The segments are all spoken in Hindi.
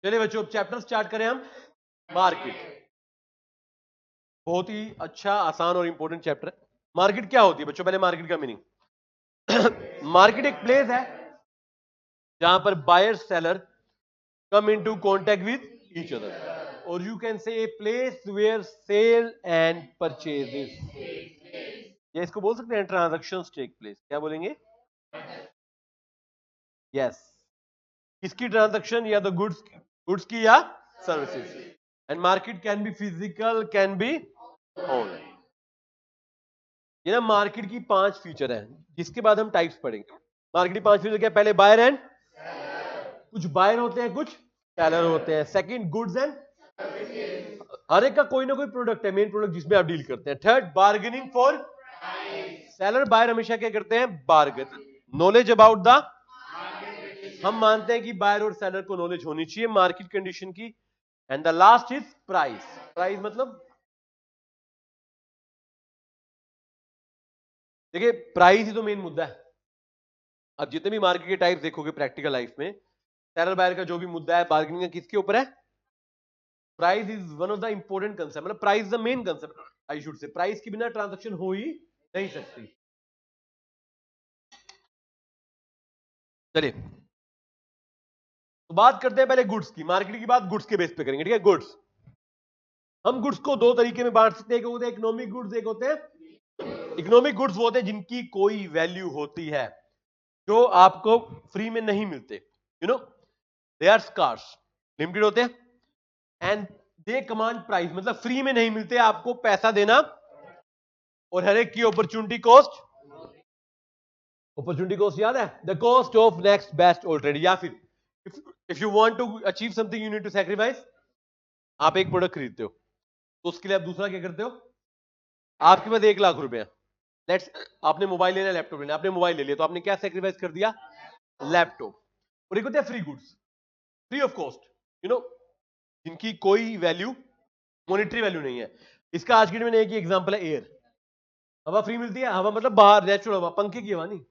चलिए बच्चों अब चैप्टर स्टार्ट करें हम। मार्केट बहुत ही अच्छा, आसान और इंपॉर्टेंट चैप्टर है। मार्केट क्या होती है बच्चों? पहले मार्केट का मीनिंग मार्केट एक प्लेस है जहां पर buyer seller come into contact with each other, और you can say a place where sale and purchases, या इसको बोल सकते हैं ट्रांजैक्शंस टेक प्लेस। क्या बोलेंगे? यस, किसकी ट्रांजैक्शन? या द गुड्स की या services. And market can be physical, can be online. ये ना मार्केट की 5 फीचर है, जिसके बाद हम टाइप्स पढ़ेंगे। मार्केट की 5 फीचर क्या? पहले बायर एंड, कुछ बायर होते हैं कुछ सेलर होते हैं। सेकंड गुड्स एंड, हर एक का कोई ना कोई प्रोडक्ट है, मेन प्रोडक्ट जिसमें आप डील करते हैं। Third bargaining for, seller buyer हमेशा क्या करते हैं? बार्गेन। नॉलेज अबाउट द, हम मानते हैं कि बायर और सेलर को नॉलेज होनी चाहिए मार्केट कंडीशन की। And the last is price. Price मतलब देखिए प्राइस ही तो मेन मुद्दा है। अब जितने भी मार्केट के टाइप्स देखोगे प्रैक्टिकल लाइफ में, सेलर बायर का जो भी मुद्दा है बार्गेनिंग का, किसके ऊपर है? Price is one of the important concept, मतलब price the main concept I should say. Price के बिना ट्रांजैक्शन हो ही नहीं सकती। चलिए तो बात करते हैं पहले गुड्स की। मार्केट की बात गुड्स के बेस पे करेंगे, ठीक है? गुड्स, हम गुड्स को दो तरीके में बांट सकते हैं। एक होते हैं इकोनॉमिक गुड्स, एक होते हैं इकोनॉमिक गुड्स। वो होते हैं जिनकी कोई वैल्यू होती है, जो आपको फ्री में नहीं मिलते। You know they are scarce, limited होते हैं। एंड दे कमांड प्राइस, मतलब फ्री में नहीं मिलते, आपको पैसा देना, और हर एक की अपॉर्चुनिटी कॉस्ट। अपॉर्चुनिटी कॉस्ट याद है? The cost of next best alternative. या फिर if you want to achieve something you need to sacrifice. आप एक प्रोडक्ट खरीदते हो तो उसके लिए आप दूसरा क्या करते हो? आपके पास 1 लाख रुपए है, लेट्स, आपने मोबाइल लेना, लैपटॉप लेना, आपने मोबाइल ले लिया, तो आपने क्या सैक्रिफाइस कर दिया? लैपटॉप। और एक होता है free goods, free of cost, you know जिनकी कोई वैल्यू, मॉनेटरी वैल्यू नहीं है। इसका आज की डेट में एक ही एग्जांपल है, एयर। हवा फ्री मिलती है, हवा मतलब बाहर नेचुरल हवा, पंखे की हवा नहीं।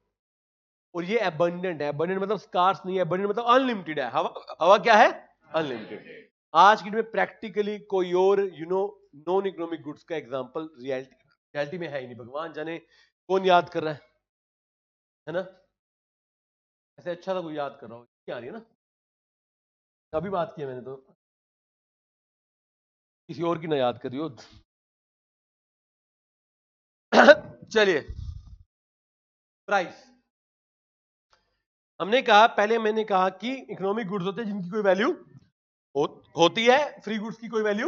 और ये एबंडेंट है, एबंडेंट मतलब स्कार्स नहीं है, एबंडेंट मतलब अनलिमिटेड है। हवा, हवा क्या है? अनलिमिटेड। आज की डेट में प्रैक्टिकली कोई और नॉन इकोनॉमिक गुड्स का एग्जांपल रियलिटी में है ही नहीं। भगवान जाने कौन याद कर रहा है ना? ऐसे अच्छा था कोई याद कर रहा हो, क्या आ रही है ना? अभी बात की है मैंने तो, किसी और की ना याद करियो। चलिए, प्राइस हमने कहा, पहले मैंने कहा कि इकोनॉमिक गुड्स होते हैं जिनकी कोई वैल्यू होती है, फ्री गुड्स की कोई वैल्यू।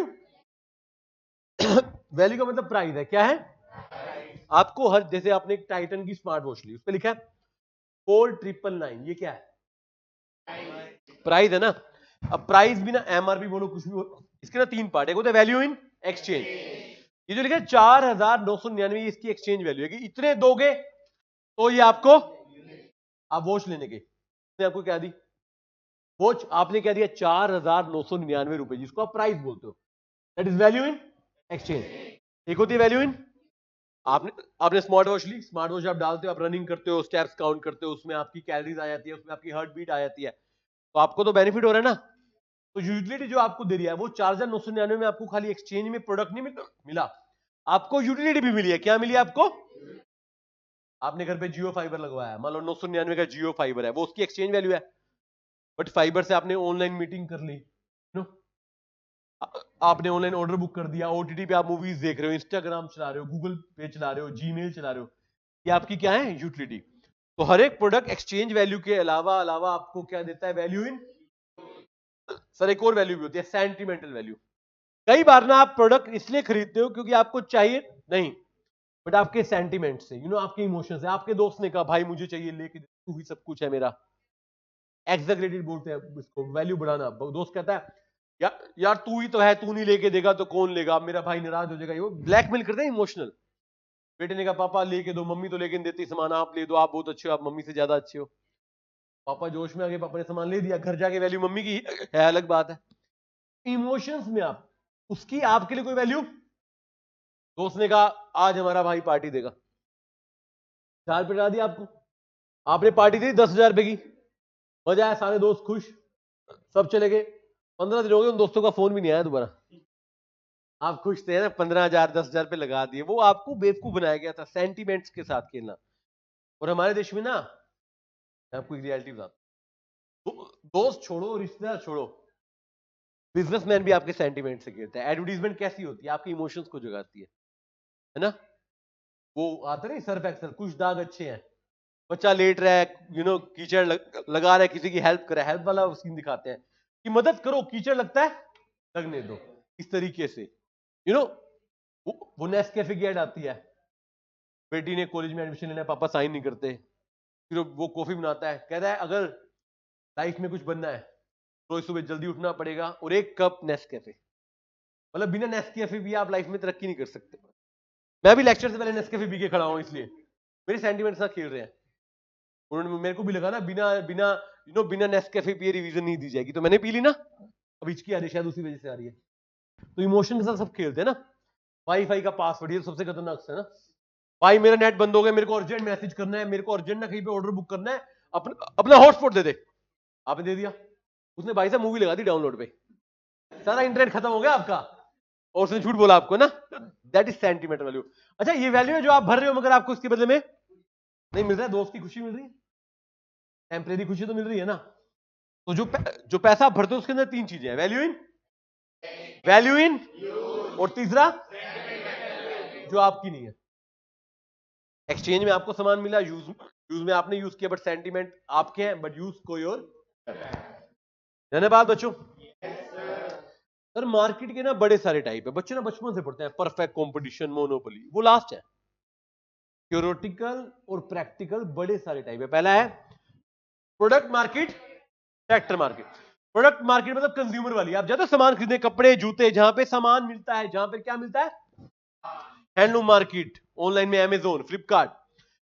वैल्यू का मतलब प्राइस है, क्या है? आपको हर, जैसे आपने एक टाइटन की स्मार्ट वॉच ली, उस पर लिखा है 4999, ये क्या है? प्राइस है ना? अब प्राइस भी ना, एमआरपी बोलो कुछ भी बोलो, इसके ना 3 पार्ट है। एक होता है वैल्यू इन एक्सचेंज। ये जो लिखा है 4999, इसकी एक्सचेंज वैल्यू है कि इतने दोगे तो ये आपको, आप वॉच लेने के, आपको क्या दी? वॉच आपने क्या दिया? 4999 रुपए, जिसको आप प्राइस बोलते हो, that is value in exchange. एक होती है वैल्यू इन, आपने आपने स्मार्ट वॉच ली, स्मार्ट वॉच आप डालते हो, आप रनिंग करते हो, स्टेप्स काउंट करते हो, उसमें आपकी कैलोरीज आ जाती है, उसमें आपकी हार्ट बीट आ जाती है, तो आपको तो बेनिफिट हो रहा है ना? तो यूटिलिटी जो आपको दे रही है वो 4999 में आपको खाली एक्सचेंज में प्रोडक्ट नहीं मिला, आपको यूटिलिटी भी मिली है। क्या मिली आपको? आपने घर पे जियो फाइबर लगवाया, मान लो 999 का जियो फाइबर है, वो उसकी एक्सचेंज वैल्यू है। बट फाइबर से आपने ऑनलाइन मीटिंग कर ली, नो, आपने ऑनलाइन ऑर्डर बुक कर दिया, ओटीटी पे आप मूवीज देख रहे हो, इंस्टाग्राम चला रहे हो, गूगल पे चला रहे हो, जीमेल चला रहे हो, ये आपकी क्या है? यूटिलिटी। तो हर एक प्रोडक्ट एक्सचेंज वैल्यू के अलावा अलावा आपको क्या देता है? वैल्यू इन, सर एक और वैल्यू भी होती है, सेंटिमेंटल वैल्यू। कई बार ना आप प्रोडक्ट इसलिए खरीदते हो क्योंकि आपको चाहिए नहीं, बट आपके सेंटिमेंट से, आपके इमोशन से। आपके दोस्त ने कहा भाई मुझे चाहिए, लेके तू ही सब कुछ है मेरा, एग्जैगरेटेड बोलते हैं इसको, वैल्यू बढ़ाना। दोस्त कहता है यार तू ही तो है, तू नहीं लेके देगा तो कौन लेगा, मेरा भाई नाराज हो जाएगा, वो ब्लैकमेल करते हैं इमोशनल। बेटे ने कहा पापा लेके दो, मम्मी तो लेके नहीं देती सामान, आप ले दो, आप बहुत अच्छे हो, आप मम्मी से ज्यादा अच्छे हो। पापा जोश में आ गए, पापा ने सामान ले दिया, घर जाके वैल्यू मम्मी की है, अलग बात है। इमोशंस में आप, उसकी आपके लिए कोई वैल्यू। दोस्त ने कहा आज हमारा भाई पार्टी देगा, 4 रुपये डाल दिया आपको, आपने पार्टी दी 10,000 रुपए की, मजा आया, सारे दोस्त खुश, सब चले गए। 15 दिन हो गए, उन दोस्तों का फोन भी नहीं आया दोबारा। आप खुश थे ना, 15,000 10,000 पे लगा दिए, वो आपको बेवकूफ बनाया गया था सेंटीमेंट्स के साथ खेलना। और हमारे देश में ना, मैं आपको एक रियलिटी बताता हूं, दोस्त छोड़ो, रिश्तेदार छोड़ो, बिजनेसमैन भी आपके सेंटीमेंट से खेलता है। एडवर्टीजमेंट कैसी होती है, आपके इमोशंस को जगाती है ना। वो आता नहीं सर्फ एक्सल, कुछ दाग अच्छे हैं, बच्चा लेट रहा है, कीचड़ लगा रहा है, किसी की हेल्प करे, हेल्प वाला सीन दिखाते हैं कि मदद करो, कीचड़ लगता है लगने दो, इस तरीके से। यू नो वो नेस्कैफे की ऐड आती है, बेटी ने कॉलेज में एडमिशन लेना है, पापा साइन नहीं करते, फिर वो कॉफी बनाता है, कहता है अगर लाइफ में कुछ बनना है तो सुबह जल्दी उठना पड़ेगा और एक कप नेस्कैफे। मतलब बिना नेस्कैफे भी आप लाइफ में तरक्की नहीं कर सकते। मैं भी लेक्चर से पहले नेस्कैफे पी के खड़ा हूं, इसलिए मेरे सेंटीमेंट्स साथ खेल रहे हैं। उन्होंने मेरे को भी लगा ना, बिना बिना बिना नेस्कैफे पिए रिवीजन नहीं दी जाएगी, तो मैंने पी ली ना, अब हिचकी आ रही है, शायद उसी वजह से आ रही है। तो इमोशन के साथ सब खेलते हैं ना। वाईफाई का पासवर्ड, ये सबसे खतरनाक है ना। भाई मेरा नेट बंद हो गया, मेरे को अर्जेंट मैसेज करना है, मेरे को अर्जेंट ना कहीं पे ऑर्डर बुक करना है, अपना हॉटस्पॉट दे दे। आपने दे दिया, उसने भाई साहब मूवी लगा दी डाउनलोड पे, सारा इंटरनेट खत्म हो गया आपका, और उसने झूठ बोला आपको ना। That is sentimental value. अच्छा, ये वैल्यू है जो आप भर रहे हो, मगर आपको इसके बदले में नहीं मिल रहा है। दोस्त की खुशी मिल रही है, टेम्परेरी खुशी तो मिल रही है ना। तो जो पैसा आप भरते हो उसके अंदर तीन चीजें हैं, वैल्यू इन, और तीसरा जो आपकी नहीं है। एक्सचेंज में आपको सामान मिला, यूज में आपने यूज किया, बट सेंटीमेंट आपके हैं, बट यूज कोई और। धन्यवाद बच्चों। सर मार्केट के ना बड़े सारे टाइप है, बच्चे ना बचपन से पढ़ते हैं, परफेक्ट कंपटीशन, मोनोपोली, वो लास्ट है। थ्योरेटिकल और प्रैक्टिकल बड़े सारे टाइप है। पहला है product market, sector market. Product market मतलब कंज्यूमर वाली, आप जाते हो सामान खरीदने, कपड़े जूते, जहां पे सामान मिलता है, जहां पे क्या मिलता है, हैंडलूम मार्केट, ऑनलाइन में अमेजोन, फ्लिपकार्ट।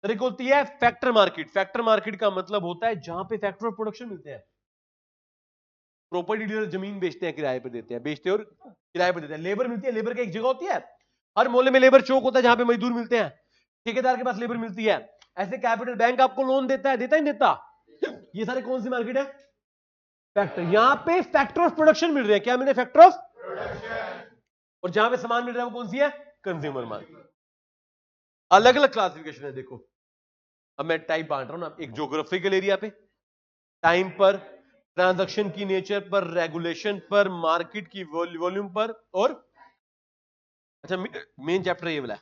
तरह की होती है फैक्टर मार्केट। फैक्टर मार्केट का मतलब होता है जहां पे फैक्टर ऑफ प्रोडक्शन मिलते हैं। प्रॉपर्टी डीलर जमीन बेचते हैं, किराए पे देते हैं, बेचते और किराए पे देते हैं। लेबर मिलती है, लेबर की एक जगह होती है, हर मोहल्ले में लेबर चौक होता है जहां पे मजदूर मिलते हैं, ठेकेदार के पास लेबर मिलती है। ऐसे कैपिटल बैंक आपको लोन देता है, देता ही नहीं देता। ये सारे कौन सी मार्केट है, फैक्टर। यहां पे फैक्टर ऑफ प्रोडक्शन मिल रहे हैं, क्या मिल रहे हैं, फैक्टर ऑफ प्रोडक्शन। और जहां पे सामान मिल रहा है वो कौन सी है, कंज्यूमर मार्केट। अलग अलग क्लासिफिकेशन है देखो। अब मैं टाइप बांट रहा हूं ना, एक ज्योग्राफिकल एरिया पे, टाइम पर, ट्रांजैक्शन की नेचर पर, रेगुलेशन पर, मार्केट की वॉल्यूम पर, और अच्छा मेन चैप्टर ये वाला है,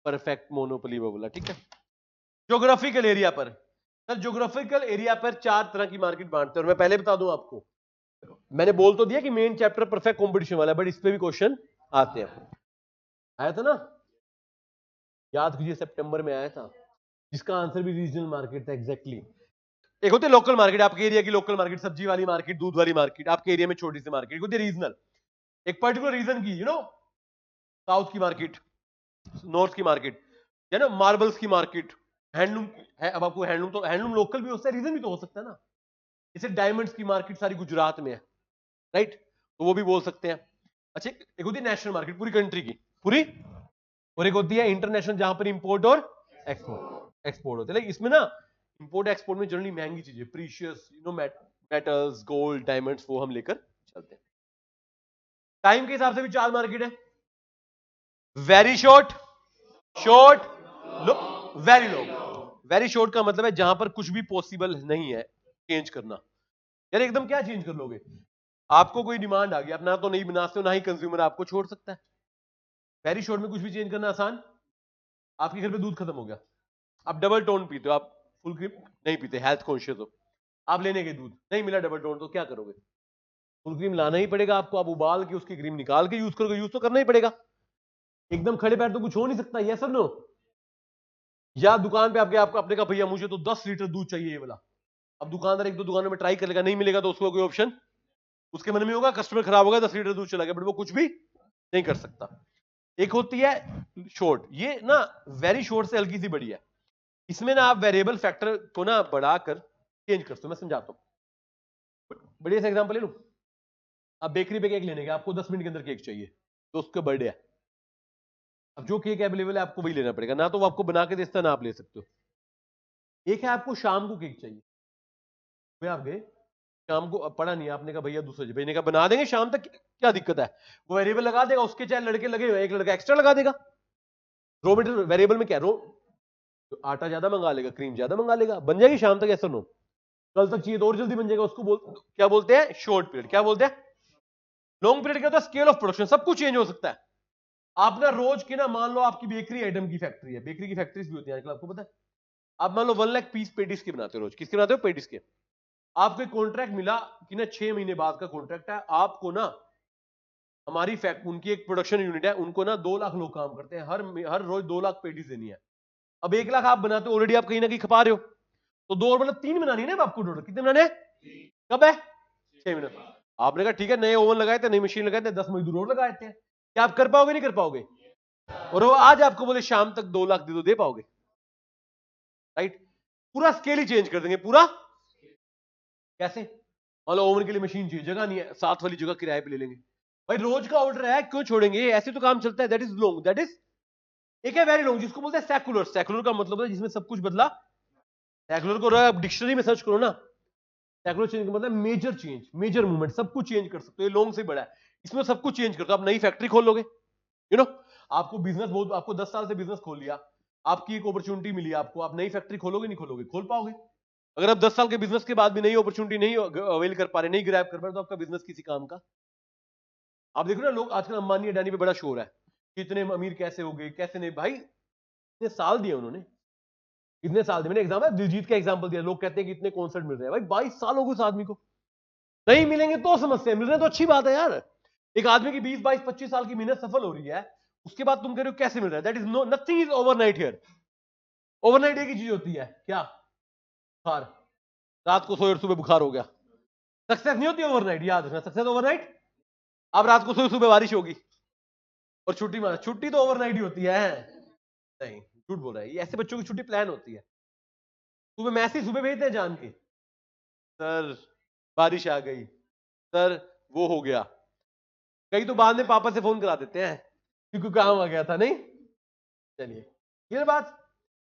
परफेक्ट मोनोपोली वो वाला, ठीक है। ज्योग्राफिकल एरिया पर, सर ज्योग्राफिकल एरिया पर चार तरह की मार्केट बांटते हैं, और मैं पहले बता दूं आपको, मैंने बोल तो दिया कि मेन चैप्टर परफेक्ट कंपटीशन वाला है, बट इस पे भी क्वेश्चन आते हैं। आया था ना, याद कीजिए सितंबर में आया था, जिसका आंसर भी रीजनल मार्केट था एग्जैक्टली। एक होती है लोकल मार्केट, आपके एरिया की लोकल मार्केट, सब्जी वाली मार्केट, दूध वाली मार्केट, आपके एरिया में छोटी सी मार्केट। एक होती है रीजनल, एक पर्टिकुलर रीजन की, साउथ की मार्केट, नॉर्थ की मार्केट, है ना, मार्बल्स की मार्केट, हैंडलूम है। अब आपको हैंडलूम, तो हैंडलूम लोकल भी हो सकता है, रीजन भी तो हो सकता है ना। जैसे डायमंड्स की मार्केट सारी गुजरात में है, राइट, तो वो भी बोल सकते हैं। अच्छा, एक होती है नेशनल मार्केट, पूरी कंट्री की पूरी, और एक होती है इंटरनेशनल, जहां पर इंपोर्ट और एक्सपोर्ट होते हैं। इसमें ना इंपोर्ट एक्सपोर्ट में जनरली महंगी चीजें, प्रीशियस मेटल्स, गोल्ड, डायमंड्स, वो हम लेकर चलते हैं। टाइम के हिसाब से भी चार मार्केट है, very short, short, very long. Very short का मतलब है जहां पर कुछ भी पॉसिबल नहीं है चेंज करना। यार एकदम क्या चेंज कर लोगे, आपको कोई डिमांड आ गई, आप ना तो नहीं बना सकते हो, ना ही कंज्यूमर आपको छोड़ सकता है। वेरी शॉर्ट में कुछ भी चेंज करना आसान। आपके घर पे दूध खत्म हो गया, आप डबल टोन पीते हो, आप फुल क्रीम नहीं पीते, हेल्थ कॉन्शियस हो, आप लेने गए, दूध नहीं मिला डबल टोन, तो क्या करोगे, फुल क्रीम लाना ही पड़ेगा आपको। आप उबाल के उसकी क्रीम निकाल के यूज करोगे, यूज तो करना ही पड़ेगा। एकदम खड़े पैर तो कुछ हो नहीं सकता, ये सब नो। या दुकान पे आपके आपको अपने का भैया मुझे तो 10 लीटर दूध चाहिए ये वाला। अब दुकानदार एक दो दुकानों में ट्राई कर लेगा, नहीं मिलेगा तो उसको कोई ऑप्शन उसके मन में होगा, कस्टमर खराब होगा, 10 लीटर दूध चला गया, बट वो कुछ भी नहीं कर सकता। एक होती है शॉर्ट, ये ना वेरी शॉर्ट से हल्की सी बड़ी है। इसमें ना आप वेरिएबल फैक्टर को ना बढ़ाकर चेंज कर सकते हो। मैं समझाता हूं, बढ़िया सा एग्जांपल ले लूं। आप बेकरी पे केक लेने गए, आपको 10 मिनट के अंदर केक चाहिए, तो उसका बर्थडे है। अब जो केक अवेलेबल है आपको वही लेना पड़ेगा, ना तो वो आपको बना के देता, ना आप ले सकते हो। एक है आपको शाम को केक चाहिए, वे आप गए, शाम को पढ़ा नहीं आपने कहा भैया दूसरे भेजने का, बना देंगे शाम तक, क्या दिक्कत है? वो वेरिएबल लगा देगा, उसके चाहे लड़के लगे हुए, एक लड़का एक्स्ट्रा लगा देगा। रो मटेरियल वेरिएबल में क्या रो, तो आटा ज्यादा मंगा लेगा, क्रीम ज्यादा मंगा लेगा, बन जाएगी शाम तक, ऐसा नो कल तक चाहिए तो और जल्दी बन जाएगा। उसको क्या बोलते हैं? Short period. क्या बोलते हैं? लॉन्ग पीरियड क्या होता है? स्केल ऑफ प्रोडक्शन, सब कुछ चेंज हो सकता है। आप ना रोज की ना, मान लो आपकी बेकरी आइटम की फैक्ट्री है, बेकरी की फैक्ट्रीज भी होती है आजकल, आपको पता है। आप मान लो 1 लाख पीस पेटिस के बनाते हो रोज, किसके बनाते हो? पेटिस के। आपको कॉन्ट्रैक्ट मिला कि ना 6 महीने बाद का कॉन्ट्रैक्ट है, आपको ना हमारी फैक्ट उनकी एक प्रोडक्शन यूनिट है, उनको ना 2 लाख लोग काम करते हैं, हर रोज 2 लाख पेटिस देनी है। अब 1 लाख आप बनाते हो, ऑलरेडी आप कहीं ना कहीं खपा रहे हो, तो 2 और मतलब 3 बनानी है ना आपको टोटल। कितने बनाने? कब है? 6 महीने। आपने कहा ठीक है, नए ओवन लगाए थे, नई मशीन लगाए थे, 10 मजदूर और लगाए थे, क्या आप कर पाओगे? नहीं कर पाओगे। और वो आज आपको बोले शाम तक 2 लाख दे दो, दे पाओगे? राइट। पूरा स्केल ही चेंज कर देंगे, पूरा। कैसे? मान लो ओवन के लिए मशीन चाहिए, जगह नहीं है, 7 वाली जगह किराए पे ले लेंगे। भाई रोज का ऑर्डर है, क्यों छोड़ेंगे? ऐसे तो काम चलता है। That is long, that is एक है वेरी लॉन्ग, जिसको बोलते हैं सेकुलर। सेकुलर का मतलब है जिसमें सब कुछ बदला। सेकुलर को आप डिक्शनरी में सर्च करो ना, सेकुलर चेंज का मतलब मेजर चेंज, मेजर मूवमेंट, सब कुछ चेंज कर सकते हो। ये लॉन्ग से बड़ा है, इसमें सब कुछ चेंज करते हो। आप नई फैक्ट्री खोल लोगे, यू नो, आपको बिजनेस बहुत, आपको 10 साल से बिजनेस खोल लिया, आपकी एक अपॉर्चुनिटी मिली आपको, आप नई फैक्ट्री खोलोगे? नहीं खोलोगे? खोल पाओगे। अगर आप 10 साल के बिजनेस के बाद भी नई अपॉर्चुनिटी नहीं अवेल कर पा रहे, नहीं ग्रैब कर पा रहे, तो आपका बिजनेस किसी काम का? आप देखो ना, लोग आजकल अंबानी अडानी पे बड़ा शोर है, कितने अमीर कैसे हो गए, कैसे नहीं। भाई इतने साल दिए उन्होंने, इतने साल दिए। मैंने एग्जाम है दिलजीत का एग्जांपल दिया, लोग कहते हैं कि इतने कॉन्सर्ट मिल रहे हैं। भाई 22 साल हो गए उस आदमी को, नहीं मिलेंगे तो समस्या, मिल रहे हैं तो अच्छी बात है यार। एक आदमी की 20 22 25 साल की मेहनत सफल हो रही है, उसके बाद तुम कह रहे हो कैसे मिल रहा है? That is no, nothing is overnight here. Overnight एक ही चीज होती है, क्या? बुखार। रात को सोए और सुबह बुखार हो गया, सक्सेस नहीं होती ओवरनाइट, याद रखना। Success overnight. अब रात को सोए सुबह बारिश होगी और छुट्टी मारा, छुट्टी तो ओवरनाइट ही होती है। नहीं, झूठ बोल रहा है, ये ऐसे बच्चों की छुट्टी प्लान होती है। सुबह मैसेज सुबह भेजते हैं जान के, सर बारिश आ गई, सर वो हो गया। कई तो बाद में पापा से फोन करा देते हैं क्योंकि काम आ गया था। नहीं, चलिए ये बात।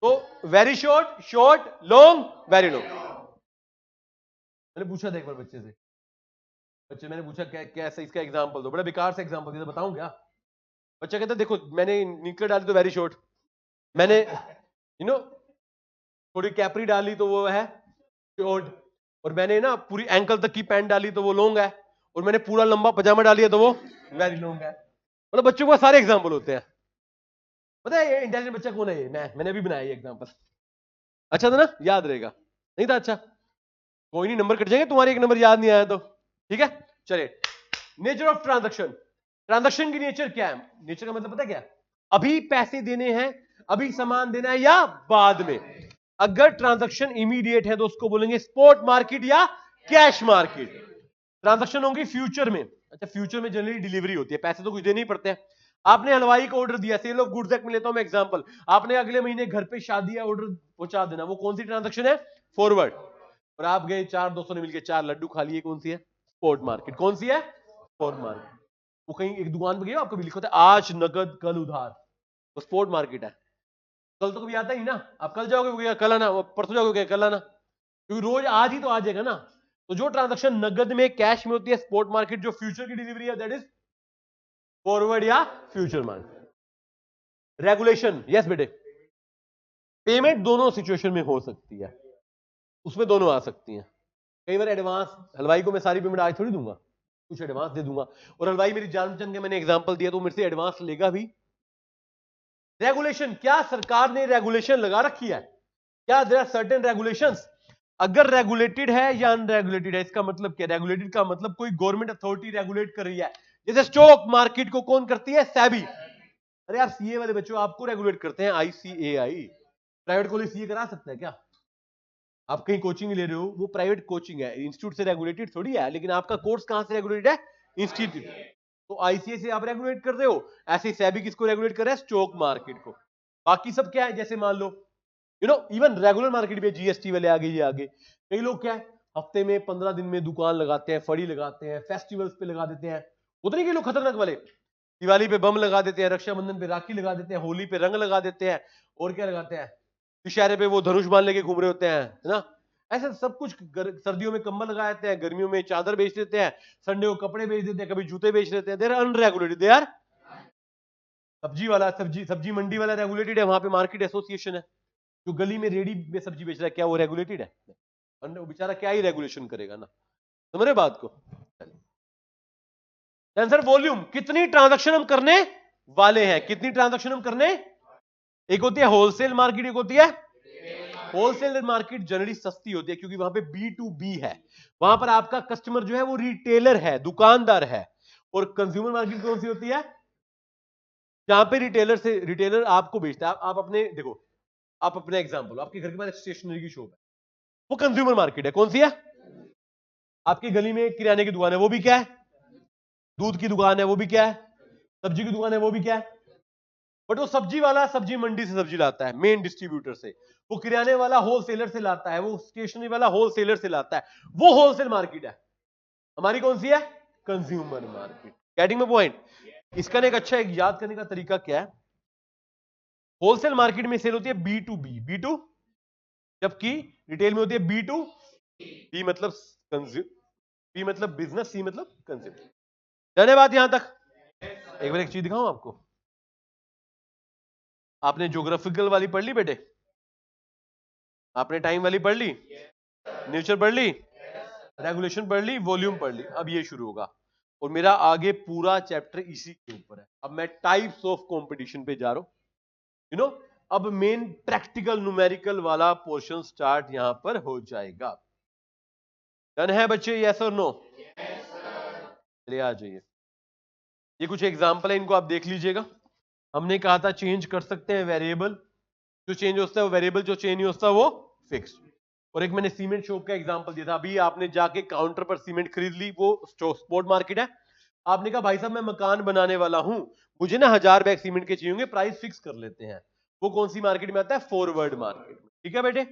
तो very short, short, long, very long. मैंने पूछा था एक बार बच्चे से, बच्चे मैंने पूछा कैसे इसका एग्जांपल दो, बड़ा बेकार से एग्जांपल दिया, बताऊं क्या? बच्चा कहता देखो मैंने निकल डाली तो वेरी शॉर्ट, मैंने थोड़ी कैपरी डाली तो वो है शॉर्ट, और मैंने ना पूरी एंकल तक की पैंट डाली तो वो लॉन्ग है, और मैंने पूरा लंबा पजामा डाली तो वो वेरी लॉन्ग है। मतलब बच्चों को सारे एग्जांपल होते हैं। पता है इंटेलिजेंट बच्चा कौन है? ये मैंने अभी बनाया ये एग्जांपल। अच्छा था ना, याद रहेगा। नहीं था? अच्छा, कोई नहीं, नंबर कट जाएंगे तुम्हारे, एक नंबर याद नहीं आया तो। ठीक है, चलिए। Nature of transaction. ट्रांजैक्शन की नेचर क्या है? नेचर का मतलब पता है क्या? अभी पैसे देने हैं, अभी सामान देना है, या बाद में। अगर ट्रांजैक्शन इमीडिएट है तो उसको बोलेंगे स्पॉट मार्केट या कैश मार्केट। ट्रांजैक्शन होंगी फ्यूचर में। अच्छा, फ्यूचर में जनरली डिलीवरी होती है, पैसे तो कुछ देने ही पड़ते हैं। आपने हलवाई को ऑर्डर दिया, सेल ऑफ गुड्स एक्ट में लेता हूं मैं एग्जांपल, आपने अगले महीने घर पे शादी है, ऑर्डर पहुंचा देना, वो कौन सी ट्रांजैक्शन है? फॉरवर्ड। और आप गए, 4 दोस्तों ने मिलकर 4 लड्डू खा लिए, कौन सी है? Spot market. कौन सी है? Spot market. वो कहीं एक दुकान पे गए, आपको भी लिखा होता है आज नगद कल उधार, वो स्पॉट मार्केट है। कल तो कभी आता ही ना, आप कल जाओगे कल आना, परसों जाओगे कल आना, क्योंकि रोज आज ही तो आ जाएगा ना। तो जो ट्रांजैक्शन नगद में कैश में होती है स्पॉट मार्केट, जो फ्यूचर की डिलीवरी है दैट इज फॉरवर्ड या फ्यूचर मार्केट। रेगुलेशन, यस बेटे, पेमेंट दोनों सिचुएशन में हो सकती है, उसमें दोनों आ सकती हैं। कई बार एडवांस, हलवाई को मैं सारी पेमेंट आज थोड़ी दूंगा, कुछ एडवांस दे दूंगा, और हलवाई मेरी जान पहचान के, मैंने एग्जांपल दिया तो मेरे से एडवांस लेगा भी। रेगुलेशन, क्या सरकार ने रेगुलेशन लगा रखी है? क्या देयर आर सर्टेन रेगुलेशंस? अगर रेगुलेटेड है या अनरेगुलेटेड है, इसका मतलब क्या? रेगुलेटेड का मतलब कोई गवर्नमेंट अथॉरिटी रेगुलेट कर रही है। जैसे स्टॉक मार्केट को कौन करती है? सेबी। अरे आप सीए वाले बच्चों, आपको रेगुलेट करते हैं आईसीएआई। प्राइवेट कॉलेज सीए करा सकते हैं क्या? आप कहीं कोचिंग ले रहे हो, वो प्राइवेट कोचिंग है, इंस्टीट्यूट से रेगुलेटेड थोड़ी है, लेकिन आपका कोर्स कहां से रेगुलेटेड है? इंस्टीट्यूट। तो आईसीए से आप रेगुलेट कर रहे हो, ऐसे ही सेबी किसको रेगुलेट कर रहा है? स्टॉक मार्केट को। बाकी सब क्या है? जैसे मान लो इवन रेगुलर मार्केट में जीएसटी वाले आगे, ये आगे। कई लोग क्या है, हफ्ते में 15 दिन में दुकान लगाते हैं, फड़ी लगाते हैं, फेस्टिवल्स पे लगा देते हैं। उतने के लोग खतरनाक वाले, दिवाली पे बम लगा देते हैं, रक्षाबंधन पे राखी लगा देते हैं, होली पे रंग लगा देते हैं, और क्या लगाते हैं, दशहरे पे वो धनुष बाण लेके घूम रहे होते हैं, है ना। ऐसे सब कुछ सर्दियों में कंबल लगा देते हैं, गर्मियों में चादर बेच देते हैं, संडे को कपड़े बेच देते हैं, कभी जूते बेच देते हैं। They are unregulated. They are सब्जी वाला सब्जी मंडी वाला रेगुलेटेड है, वहां पे मार्केट एसोसिएशन है। जो गली में रेडी में सब्जी बेच रहा है, क्या वो रेगुलेटेड है? वो बेचारा क्या ही रेगुलेशन करेगा ना। समझ रहे बात को? आंसर वॉल्यूम, कितनी ट्रांजैक्शन हम करने वाले हैं, कितनी ट्रांजैक्शन हम करने। एक होती है होलसेल मार्केट, एक होती है होलसेल मार्केट। जनरली सस्ती होती है क्योंकि वहां पे B2B है, वहां पर आपका कस्टमर जो है वो रिटेलर है, दुकानदार है। और कंज्यूमर मार्केट कौन सी होती है? जहां पे रिटेलर आपको बेचता है। आप अपने देखो, आप अपने एग्जांपल, आपके घर के पास स्टेशनरी की शॉप है, वो कंज्यूमर मार्केट है। कौन सी है? आपकी गली में किराने की दुकान है, वो भी क्या है? दूध की दुकान है, वो भी क्या है? सब्जी की दुकान है, वो भी क्या है? बट वो सब्जी वाला सब्जी मंडी से सब्जी लाता है, मेन डिस्ट्रीब्यूटर से। वो किराने वाला होलसेलर से लाता है, वो स्टेशनरी वाला होलसेलर से लाता है। वो होलसेल मार्केट है। हमारी कौन सी है? Consumer market. Getting my point? इसका एक अच्छा एक याद करने का तरीका क्या है? होलसेल मार्केट में सेल होती है B2B, B2, जबकि रिटेल में होती है B2, B मतलब कंज्यूम, B मतलब बिजनेस, C मतलब कंज्यूमर। जाने बात यहां तक। एक बार एक चीज दिखाऊं आपको। आपने ज्योग्राफिकल वाली पढ़ ली बेटे? आपने टाइम वाली पढ़ ली? नेचर पढ़ ली? रेगुलेशन पढ़ ली? वॉल्यूम पढ़ ली? अब ये शुरू होगा और मेरा आगे पूरा चैप्टर इसी के ऊपर है। अब मैं टाइप्स ऑफ कंपटीशन पे जा रहा हूं, यू नो। अब मेन प्रैक्टिकल न्यूमेरिकल वाला पोर्शन स्टार्ट यहां पर हो जाएगा। डन है बच्चे? यस और नो? चलिए आ जाइए। ये कुछ एग्जांपल है, इनको आप देख लीजिएगा। हमने कहा था चेंज कर सकते हैं वेरिएबल, जो चेंज होता है वो वेरिएबल, जो चेंज नहीं होता वो फिक्स। और एक मैंने सीमेंट शॉप का एग्जांपल दिया था। अभी आपने जाके काउंटर पर सीमेंट खरीद ली, वो स्पॉट मार्केट है। आपने कहा भाई साहब मैं मकान बनाने वाला हूं, मुझे ना 1000 बैग सीमेंट के चाहिए होंगे, प्राइस फिक्स कर लेते हैं। वो कौन सी मार्केट में आता है? फॉरवर्ड मार्केट में। ठीक है बेटे?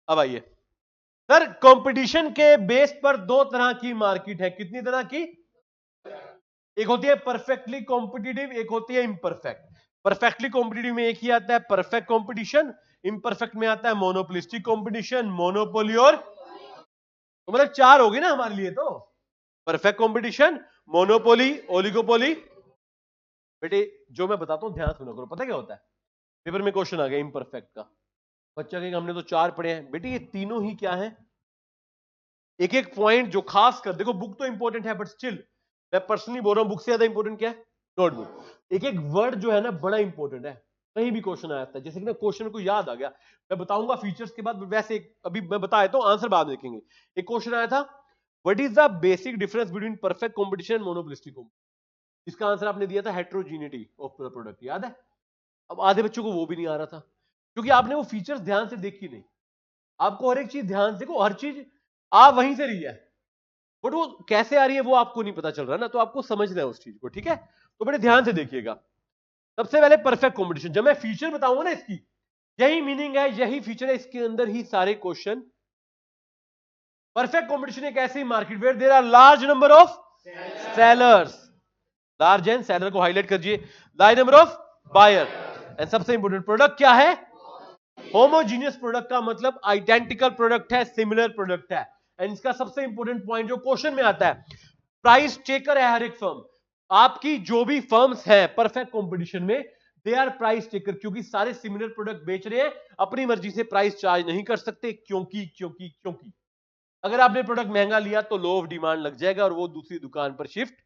अब आइए सर, कंपटीशन के बेस पर दो तरह की मार्केट है। कितनी तरह की? एक होती है परफेक्टली कॉम्पिटिटिव, एक होती है इम्परफेक्ट। परफेक्टली कॉम्पिटिटिव में एक ही आता है परफेक्ट कॉम्पिटिशन, इम्परफेक्ट में आता है मोनोपोलिस्टिक कॉम्पिटिशन, मोनोपोली और तो मतलब 4 होगी ना हमारे लिए तो। Perfect competition, monopoly, oligopoly. बेटे जो मैं बताता हूं ध्यान सुना करो। पता क्या होता है? पेपर में क्वेश्चन आ गया इम्परफेक्ट का, बच्चा कहेगा हमने तो 4 पढ़े हैं। बेटे ये तीनों ही क्या है? एक एक पॉइंट जो खास कर देखो, बुक तो इंपॉर्टेंट है बट स्टिल मैं पर्सनली बोल रहा हूं, बुक से ज्यादा इंपॉर्टेंट क्या है? नोटबुक। एक एक वर्ड जो है ना बड़ा इंपॉर्टेंट है। कहीं भी क्वेश्चन आया था, जैसे कि ना क्वेश्चन को याद आ गया, मैं बताऊंगा फीचर्स के बाद। वैसे अभी मैं बता देता हूं, आंसर बाद देखेंगे। एक क्वेश्चन आया था, what is the basic difference between perfect competition and monopolistic competition. इसका आंसर आपने दिया था हेट्रोजीनिटी ऑफ प्रोडक्ट। याद है? अब आधे बच्चों को वो भी नहीं आ रहा था क्योंकि आपने वो फीचर्स ध्यान से देखी नहीं। आपको हर एक चीज ध्यान से देखो, हर चीज आ वहीं से रही है, बट वो कैसे आ रही है वो आपको नहीं पता चल रहा ना, तो आपको समझना है उस चीज को। ठीक है? तो बड़े ध्यान से देखिएगा। सबसे पहले परफेक्ट कॉम्पिटिशन, जब मैं फीचर बताऊंगा ना इसकी, यही मीनिंग है, यही फीचर है, इसके अंदर ही सारे क्वेश्चन। परफेक्ट कॉम्पिटिशन एक ऐसी market where there are large number of sellers, large and seller को हाईलाइट करिए, large number of buyer, and सबसे इंपोर्टेंट प्रोडक्ट क्या है? होमोजीनियस प्रोडक्ट का मतलब आइडेंटिकल प्रोडक्ट है, सिमिलर प्रोडक्ट है। एंड इसका सबसे इंपोर्टेंट पॉइंट जो क्वेश्चन में आता है, प्राइस टेकर है हर एक फर्म। आपकी जो भी फर्म्स है परफेक्ट कंपटीशन में, दे आर प्राइस टेकर, क्योंकि सारे सिमिलर प्रोडक्ट बेच रहे हैं, अपनी मर्जी से प्राइस चार्ज नहीं कर सकते। क्योंकि अगर आपने प्रोडक्ट महंगा लिया तो लो ऑफ डिमांड लग जाएगा और वो दूसरी दुकान पर शिफ्ट।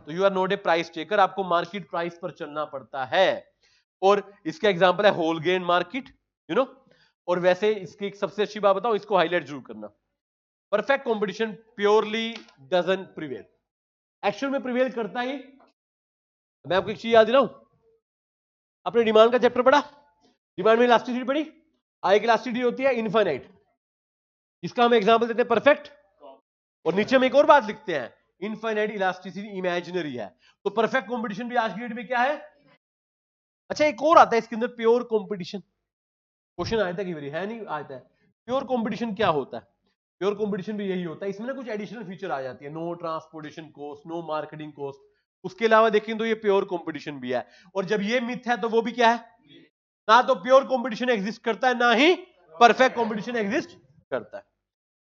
तो you are not a price taker, आपको मार्केट प्राइस पर चलना पड़ता है। और इसका एग्जांपल है whole grain market, you know. और वैसे इसकी एक सबसे अच्छी बात बताऊं, इसको हाईलाइट जरूर करना। Perfect competition purely doesn't prevail, actual में प्रिवेल करता ही। मैं आपको एक चीज याद दिलाऊं, आपने डिमांड का चैप्टर पढ़ा? डिमांड में इलास्टिसिटी पढ़ी? आई की इलास्टिसिटी होती है इनफाइनाइट, इसका हम एग्जांपल देते हैं परफेक्ट, और नीचे हम एक और बात लिखते हैं, इनफाइनाइट इलास्टिसिटी इमेजिनरी है। तो परफेक्ट कंपटीशन भी आज की डेट में क्या है? अच्छा एक और आता है इसके अंदर, प्योर कंपटीशन। क्वेश्चन आया था कि बारी है, नहीं आता है। प्योर कंपटीशन क्या होता है? प्योर कंपटीशन भी यही होता है, इसमें ना कुछ एडिशनल फीचर आ जाती है, no transportation cost, no marketing cost. उसके अलावा देखें तो ये प्योर कंपटीशन भी है। और जब ये मिथ है तो वो भी क्या है? ना तो प्योर कंपटीशन एग्जिस्ट करता है, ना ही परफेक्ट कंपटीशन एग्जिस्ट करता है।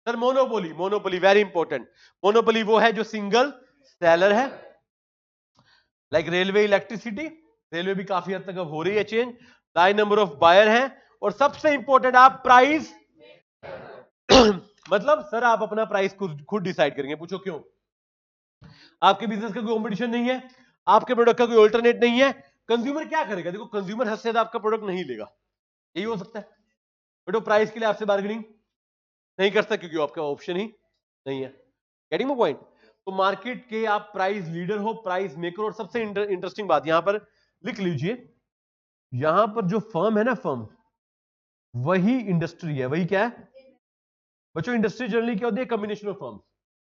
Sir monopoly, monopoly very important. Monopoly वो है जो सिंगल सेलर है, लाइक रेलवे इलेक्ट्रिसिटी, रेलवे भी काफी हद तक अब हो रही है change, high number of buyer हैं, और सबसे इंपॉर्टेंट आप प्राइस मतलब सर आप अपना प्राइस खुद डिसाइड करेंगे। पूछो क्यों? आपके बिजनेस का कोई कंपटीशन नहीं है, आपके प्रोडक्ट का कोई अल्टरनेट नहीं है, कंज्यूमर क्या करेगा? देखो कंज्यूमर हद से ज्यादा आपका प्रोडक्ट नहीं लेगा, यही हो सकता है, बट वो प्राइस के लिए आपसे बार्गेनिंग नहीं कर सकता क्योंकि आपका ऑप्शन ही नहीं है। Getting my point? तो मार्केट के आप प्राइस लीडर हो, प्राइस मेकर। और सबसे इंटरेस्टिंग बात यहां पर लिख लीजिए, यहां पर जो फर्म है ना, फर्म वही इंडस्ट्री है। वही क्या है बच्चों? इंडस्ट्री जनरली क्या होती है? Combination of firm.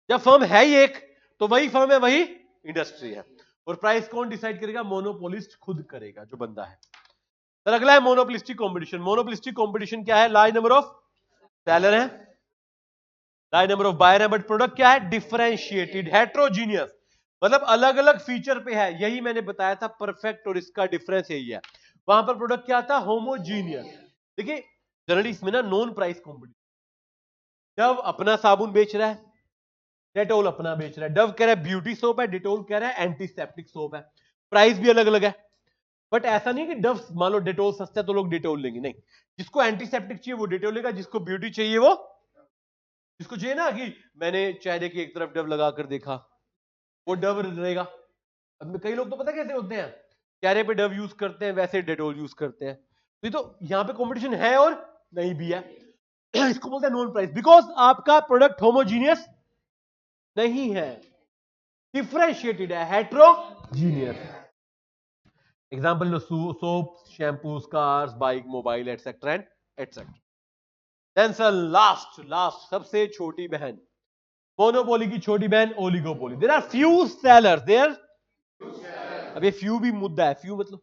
जब फर्म है ही एक तो वही फर्म है, वही इंडस्ट्री है। और प्राइस कौन डिसाइड करेगा? मोनोपोलिस्ट खुद करेगा, जो बंदा है। सर अगला है मोनोपोलिस्टिक कंपटीशन। मोनोपोलिस्टिक कंपटीशन क्या है? लार्ज नंबर ऑफ सेलर है, लार्ज नंबर ऑफ बायर है, बट प्रोडक्ट क्या है? डिफरेंशिएटेड, हेट्रोजीनियस, मतलब अलग अलग फीचर पे है। यही मैंने बताया था परफेक्ट और इसका डिफरेंस यही है। वहां पर प्रोडक्ट क्या था? होमोजीनियस। देखिए जनरली इसमें ना नॉन प्राइस कंपटीशन, डव अपना साबुन बेच रहा है, डेटोल अपना बेच रहा है। डव कह रहा है ब्यूटी सोप है, डेटोल कह रहा है एंटीसेप्टिक सोप है, प्राइस भी अलग अलग है। बट ऐसा नहीं कि डव, मान लो डेटोल सस्ता है तो लोग डेटोल लेंगे, नहीं। जिसको एंटीसेप्टिक चाहिए वो डेटोल लेगा, जिसको ब्यूटी चाहिए वो, जिसको चाहिए ना कि मैंने चेहरे की एक तरफ डव लगा कर देखा, वो डव रहेगा। अब कई लोग तो पता कैसे होते हैं, चेहरे पे डव यूज करते हैं, वैसे डेटोल यूज करते हैं। तो ये तो यहां पे कंपटीशन है और नहीं भी है। इसको बोलते हैं नॉन प्राइस, बिकॉज आपका प्रोडक्ट होमोजीनियस नहीं है, डिफरेंशिएटेड है, हेट्रोजीनियस। एग्जाम्पल लो, soap, shampoos, cars, bike, mobile, etcetera and etcetera. Then sir last last सबसे छोटी बहन, मोनोपोली की छोटी बहन oligopoly. There are few sellers there. अब ये फ्यू भी मुद्दा है, फ्यू मतलब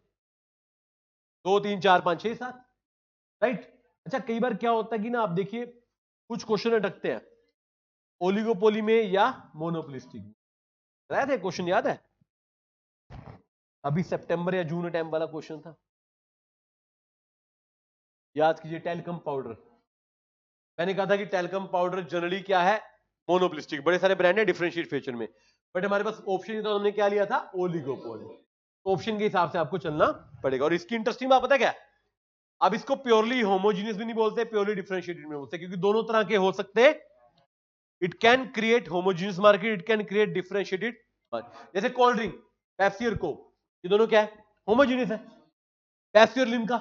2 3 4 5 6 7, राइट? अच्छा कई बार क्या होता है कि ना, आप देखिए कुछ क्वेश्चन अटकते हैं ओलिगोपोली में या मोनोपोलिस्टिक में। रहे थे क्वेश्चन, याद है अभी सितंबर या जून टाइम वाला क्वेश्चन था, याद कीजिए। टेलकम पाउडर, मैंने कहा था कि टेलकम पाउडर जनरली क्या है? मोनोपोलिस्टिक, बड़े सारे ब्रांड है डिफरेंशिएट फीचर में, बट हमारे पास ऑप्शन ही था, हमने क्या लिया था? ओलिगोपोली। ऑप्शन के हिसाब से आपको चलना पड़ेगा। और इसकी इंटरेस्टिंग बात पता है क्या? अब इसको प्योरली होमोजीनियस भी नहीं बोलते, प्योरली डिफरेंशिएटेड में बोलते, क्योंकि दोनों तरह के हो सकते। It can create homogeneous market, it can create differentiated market. जैसे कोल्ड ड्रिंक पेप्सी और कोक, ये दोनों क्या है? होमोजीनियस है। पेप्सी और लिम्का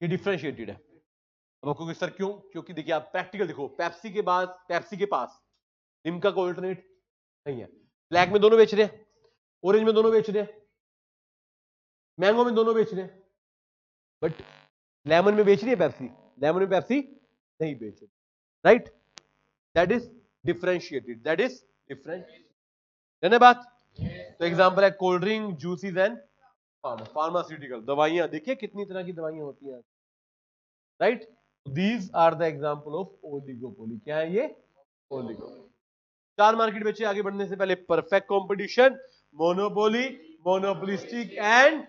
ये डिफरेंशिएटेड है। अब आपको कि सर क्यों? क्योंकि देखिए आप प्रैक्टिकल देखो, पेप्सी के बाद, पेप्सी के पास लिम्का का ऑल्टरनेट नहीं है। ब्लैक में दोनों बेच रहे हैं, ऑरेंज में दोनों बेच रहे हैं, मैंगो में दोनों बेच रहे हैं, बट लेमन में बेच रही है पेप्सी, लेमन में पेप्सी नहीं बेच रही, right? That is differentiated, that is different, है बात? तो एग्जांपल है cold drink, juices and pharmaceutical, दवाइयां। देखिए कितनी तरह की दवाइयां होती हैं, right? These are the example of oligopoly. क्या है ये? ओलिगोपोली। 4 मार्केट बेचे। आगे बढ़ने से पहले perfect competition, monopoly, monopolistic and,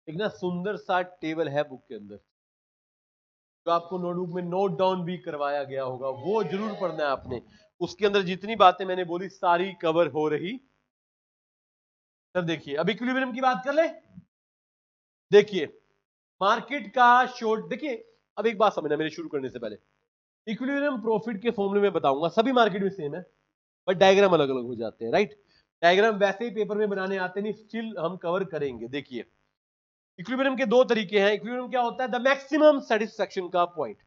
एक ना सुंदर सा टेबल है बुक के अंदर, जो आपको नोटबुक में नोट डाउन भी करवाया गया होगा, वो जरूर पढ़ना है आपने। उसके अंदर जितनी बातें मैंने बोली सारी कवर हो रही। सर देखिए अब इक्विलिब्रियम की बात कर ले। देखिए मार्केट का शॉर्ट, देखिए अब एक बात समझना मेरे शुरू करने से पहले, इक्विलिब्रियम प्रॉफिट के फॉर्मूले में बताऊंगा, सभी मार्केट में सेम है, बट डायग्राम अलग अलग हो जाते हैं, राइट? डायग्राम वैसे ही पेपर में बनाने आते नहीं, स्टिल हम कवर करेंगे। देखिए इक्विलिब्रियम के दो तरीके हैं। इक्विलिब्रियम क्या होता है? द मैक्सिमम सेटिस्फैक्शन का पॉइंट।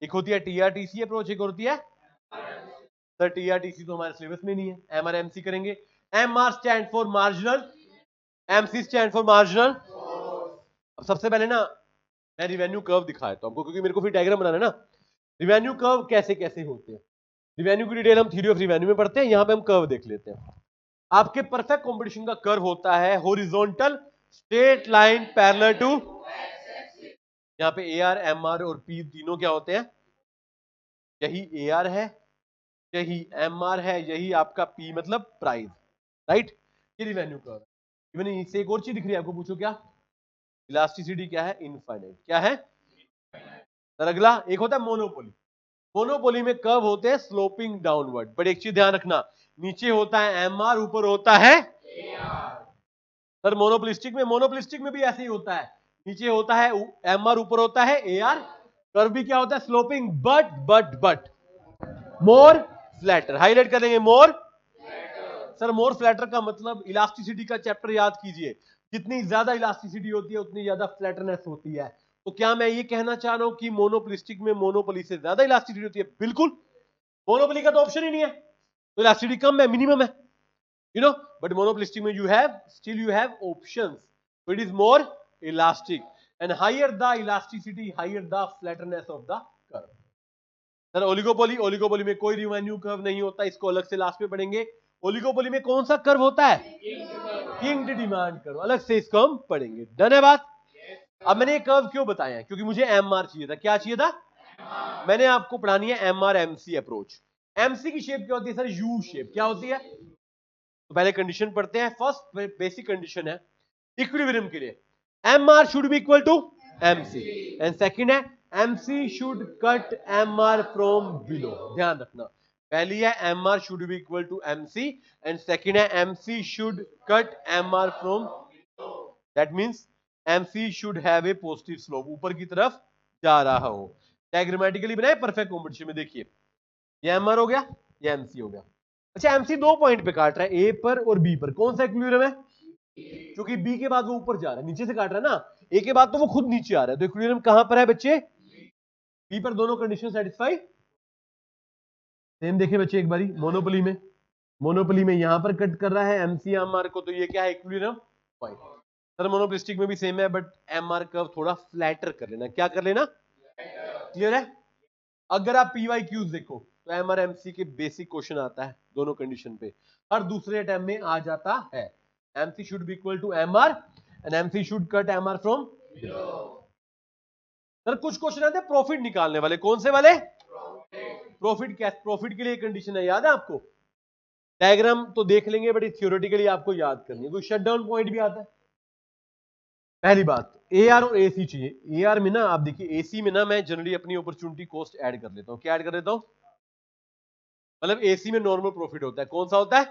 एक होती है टीआरटीसी अप्रोच, एक होती है, सर टीआरटीसी तो हमारे सिलेबस में नहीं है, एमआरएमसी करेंगे। MR stand for marginal, MC stand for marginal. अब सबसे पहले ना मैं रिवेन्यू कर्व दिखाया था हमको, क्योंकि मेरे को फिर डायग्राम बनाना है ना। रिवेन्यू कर्व कैसे कैसे होते हैं, रिवेन्यू की डिटेल हम थ्योरी ऑफ रिवेन्यू में पढ़ते हैं, यहां पे हम कर्व देख लेते हैं। आपके परफेक्ट कंपटीशन का कर्व होता है horizontal straight line parallel to, यहां पे ए आर, एम आर और पी तीनों क्या होते हैं? यही ए आर है, यही एम आर है, यही आपका पी मतलब प्राइस, राइट? ये रिवेन्यू कर्व। इवन इससे एक और चीज दिख रही है आपको, पूछो क्या? इलास्टिसिटी क्या है? इनफाइनाइट। क्या है? सर अगला एक होता है मोनोपोली। मोनोपोली में कर्व होते हैं स्लोपिंग डाउनवर्ड, बट एक चीज ध्यान रखना, नीचे होता है एमआर, ऊपर होता है सर मोनोपोलिस्टिक में भी ऐसे ही होता है, नीचे होता है एमआर, ऊपर होता है एआर। कर्व भी क्या होता है sloping, but more flatter. Highlight करेंगे मोर। सर मोर फ्लैटर का मतलब इलास्टिसिटी का चैप्टर याद कीजिए, जितनी ज्यादा इलास्टिसिटी होती है उतनी ज्यादा फ्लैटनेस होती है। तो क्या मैं ये कहना चाह रहा हूं कि मोनोपोलिस्टिक में मोनोपोली से ज्यादा इलास्टिसिटी होती है? बिल्कुल, मोनोपोली का तो ऑप्शन ही नहीं है, तो इलास्टिसिटी कम है, मिनिमम है, you know, but monopolistic में you have options, so it is more elastic and higher the elasticity higher the flatness of the curve। Sir oligopoly में कोई रिवेन्यू कर्व नहीं होता, इसको अलग से लास्ट में पढ़ेंगे। ओलिगोपोली में कौन सा कर्व होता है? किंग डिमांड कर्व, अलग से इसको हम पढ़ेंगे। डन है बात? अब मैंने ये कर्व क्यों बताया? क्योंकि मुझे एमआर चाहिए था। क्या चाहिए था? मैंने आपको पढ़ानी है एमआर एमसी अप्रोच। एमसी की शेप क्या होती है सर? U shape. क्या होती है? तो पहले कंडीशन पढ़ते हैं। फर्स्ट बेसिक कंडीशन है इक्विलिब्रियम के लिए, MR should be equal to MC, and second है MC should cut MR from below. ध्यान रखना, पहली है MR should be equal to MC and second है MC should cut MR from, that means MC should have a positive slope, ऊपर की तरफ जा रहा हो। डायग्रामेटिकली बनाए परफेक्ट कॉम्बिनेशन में। देखिए ये एमआर हो गया, ये एमसी हो गया। अच्छा एमसी दो पॉइंट पे काट रहा है, ए पर और बी पर। कौन सा इक्विलिब्रियम है? क्योंकि बी के बाद वो ऊपर जा रहा है, नीचे से काट रहा है ना, ए के बाद तो वो खुद नीचे आ रहा है, तो इक्विलिब्रियम कहां पर है बच्चे? बी पर। दोनों कंडीशन सेटिस्फाई। सेम देखें बच्चे एक बारी, मोनोपोली में यहां पर कट कर रहा है एमसी एमआर को, तो ये क्या है? Equilibrium point. सर मोनोपोलिस्टिक में भी सेम है, बट एमआर कर्व थोड़ा फ्लैटर कर लेना। क्या कर लेना? क्लियर है? अगर आप पीवाई क्यूज देखो तो एमआर एमसी के बेसिक क्वेश्चन आता है दोनों कंडीशन पे, हर दूसरे अटेम्प्ट में आ जाता है। MC should be equal to MR and MC should cut MR from. Sir कुछ क्वेश्चन आते हैं प्रॉफिट निकालने वाले। कौन से वाले? प्रॉफिट के लिए कंडीशन है, याद है आपको? डायग्राम तो देख लेंगे, बट थ्योरेटिकली आपको याद करनी है। कोई शटडाउन पॉइंट भी आता है। पहली बात ए आर और एसी चाहिए। ए आर में ना आप देखिए, एसी में ना मैं जनरली अपनी अपॉर्चुनिटी कॉस्ट ऐड कर लेता हूं। क्या ऐड कर देता हूं? मतलब एसी में नॉर्मल प्रॉफिट होता है। कौन सा होता है?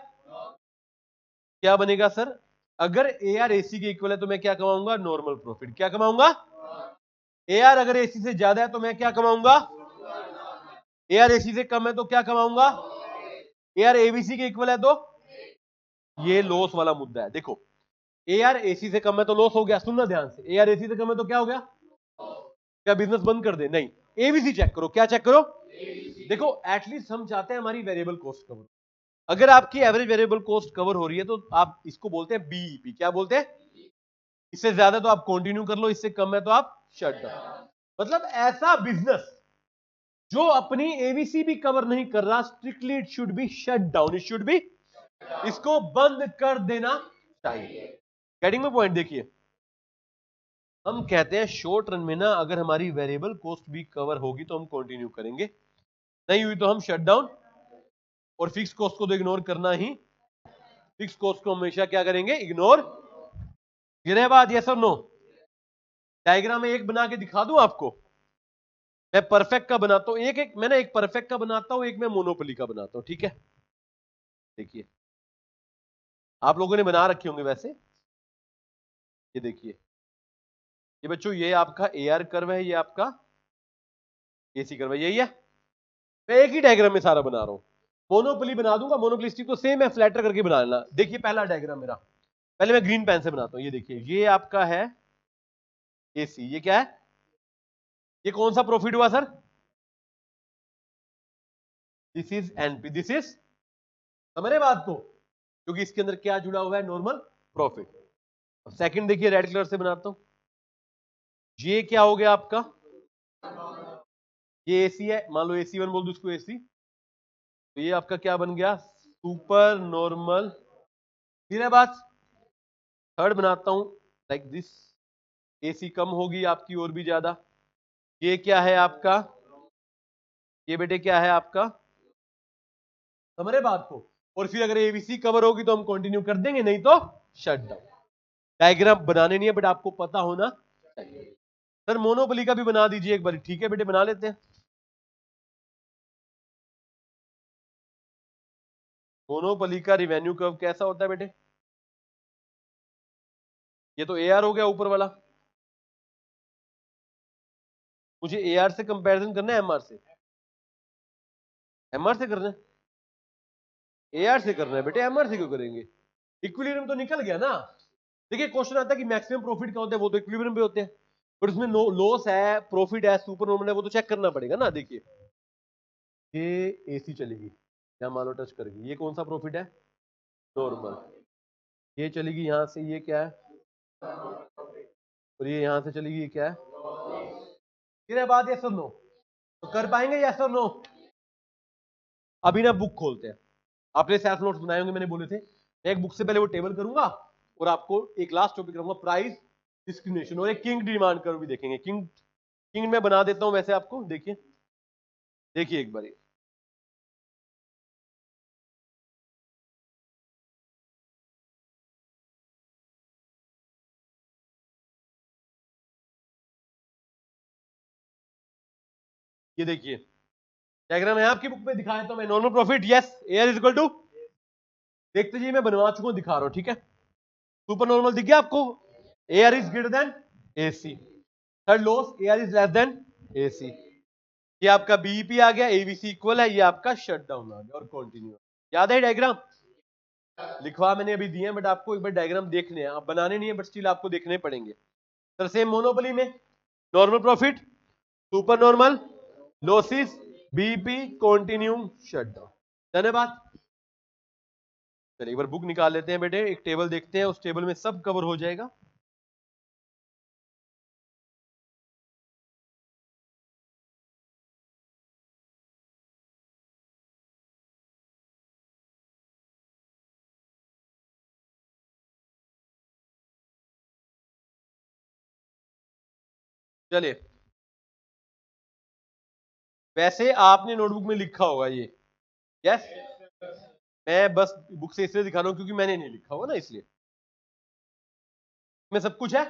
क्या बनेगा सर? अगर ए आर एसी के इक्वल है तो मैं क्या कमाऊंगा? Normal profit. क्या कमाऊंगा? ए आर अगर एसी से ज्यादा है तो मैं क्या कमाऊंगा? ए आर एसी से कम है तो क्या कमाऊंगा? ए आर एबीसी के इक्वल है तो ये लॉस वाला मुद्दा है। देखो ए आर एसी से कम है तो लॉस हो गया, सुनना ध्यान से। ए आर एसी से कम है तो क्या हो गया? क्या बिजनेस बंद कर दे? नहीं, एबीसी चेक करो। क्या चेक करो? देखो एटलीस्ट हम चाहते हैं हमारी वेरिएबल कॉस्ट कवर। अगर आपकी एवरेज वेरिएबल कॉस्ट कवर हो रही है तो आप इसको बोलते हैं बीईपी। क्या बोलते हैं? इससे ज्यादा तो आप कंटिन्यू कर लो, इससे कम है तो आप शट डाउन। मतलब ऐसा बिजनेस जो अपनी एबीसी भी कवर नहीं कर रहा, strictly it should be shut down, it should be, इसको बंद कर देना चाहिए। गेटिंग में पॉइंट? देखिए हम कहते हैं शॉर्ट रन में ना अगर हमारी वेरिएबल कॉस्ट भी कवर होगी तो हम कंटिन्यू करेंगे, नहीं हुई तो हम शट डाउन। और फिक्स कॉस्ट को तो इग्नोर करना ही, फिक्स कॉस्ट को हमेशा क्या करेंगे? इग्नोर। ये बात यस और नो? डायग्राम में एक बना के दिखा दूं आपको? मैं परफेक्ट का बनाता हूं, एक मैंने एक परफेक्ट का बनाता हूं, एक मैं मोनोपोली का बनाता हूं, ठीक है? देखिए आप लोगों ने बना रखे होंगे वैसे। ये देखिए, ये बच्चों ये आपका एआर कर्व है, ये आपका एसी कर्व है, यही है। मैं एक ही डायग्राम में सारा बना रहा हूं। मोनोपोली बना दूंगा, मोनोपोलिस्टिक तो सेम है, फ्लैटर करके बना लेना। देखिए पहला डायग्राम मेरा, पहले मैं ग्रीन पेन से बनाता हूं। ये देखिए ये आपका है एसी, ये क्या है? ये कौन सा प्रॉफिट हुआ sir? This is NP, this is, समझ रहे बात को? क्योंकि इसके अंदर क्या जुड़ा हुआ है? Normal profit. सेकंड देखिए रेड कलर से बनाता हूं, ये क्या हो गया आपका? ये एसी है, मान लो एसी वन बोल दो इसको एसी, तो ये आपका क्या बन गया? Super normal. फिर है बात, थर्ड बनाता हूं लाइक दिस, एसी कम होगी आपकी और भी ज्यादा। ये क्या है आपका? ये बेटे क्या है आपका? समझ रहे बात को? और फिर अगर एबीसी कवर होगी तो हम कंटिन्यू कर देंगे, नहीं तो शट डाउन। डायग्राम बनाने नहीं है, बट आपको पता होना चाहिए। सर मोनोपोली का भी बना दीजिए एक बार। ठीक है बेटे, बना लेते हैं। मोनोपोली का रिवेन्यू कर्व कैसा होता है बेटे? ये तो एआर हो गया ऊपर वाला। मुझे एआर से कंपैरिजन करना है एमआर से? एमआर से करना है? एआर से करना है बेटे, एमआर से क्यों करेंगे? इक्विलिब्रियम तो निकल गया ना। देखिए क्वेश्चन आता है कि मैक्सिमम प्रॉफिट क्या होता है, वो तो इक्विलिब्रियम पे होते हैं, पर उसमें लॉस है, प्रॉफिट है, सुपर नॉर्मल है, वो तो चेक करना पड़ेगा ना। देखिए ये एसी चलेगी या मान लो टच करेगी, ये कौन सा प्रॉफिट है? नॉर्मल। ये चलेगी यहां से, ये क्या है? और ये यहां से चलेगी, ये क्या है? फिर है बात यस और नो, तो कर पाएंगे यस और नो? अभी ना बुक खोलते हैं। आपने सेल्फ नोट्स बनाए होंगे, मैंने बोले थे। एक बुक से पहले वो टेबल करूंगा और आपको एक लास्ट टॉपिक रहूंगा, प्राइस डिस्क्रिमिनेशन, और एक किंग डिमांड कर्व भी देखेंगे। किंग किंग मैं बना देता हूं वैसे आपको, देखिए देखिए एक बार ये देखिए डायग्राम है आपकी बुक में, दिखाया तो मैं। Normal profit yes, AR is equal to, देखते जी मैं बनवा चुका हूं, दिखा रहा हूं, ठीक है। सुपर नॉर्मल दिख गया आपको? AR is greater than AC. Third loss, AR is less than AC. ये आपका बीईपी आ गया, एबीसी इक्वल है, ये आपका शटडाउन आ गया और कंटिन्यू। याद है डायग्राम? लिखवा मैंने अभी दिए हैं, बट आपको एक बार डायग्राम देखने हैं, आप बनाने नहीं है, बट स्टिल आपको देखने पड़ेंगे। सर सेम मोनोपोली में normal profit, super normal, losses, BEP, continue, shutdown. धन्यवाद। चलिए एक बार बुक निकाल लेते हैं बेटे, एक टेबल देखते हैं, उस टेबल में सब कवर हो जाएगा। चलिए, वैसे आपने नोटबुक में लिखा होगा ये, यस। मैं बस बुक से इसलिए दिखा रहा हूं क्योंकि मैंने नहीं लिखा होगा ना, इसलिए। में सब कुछ है,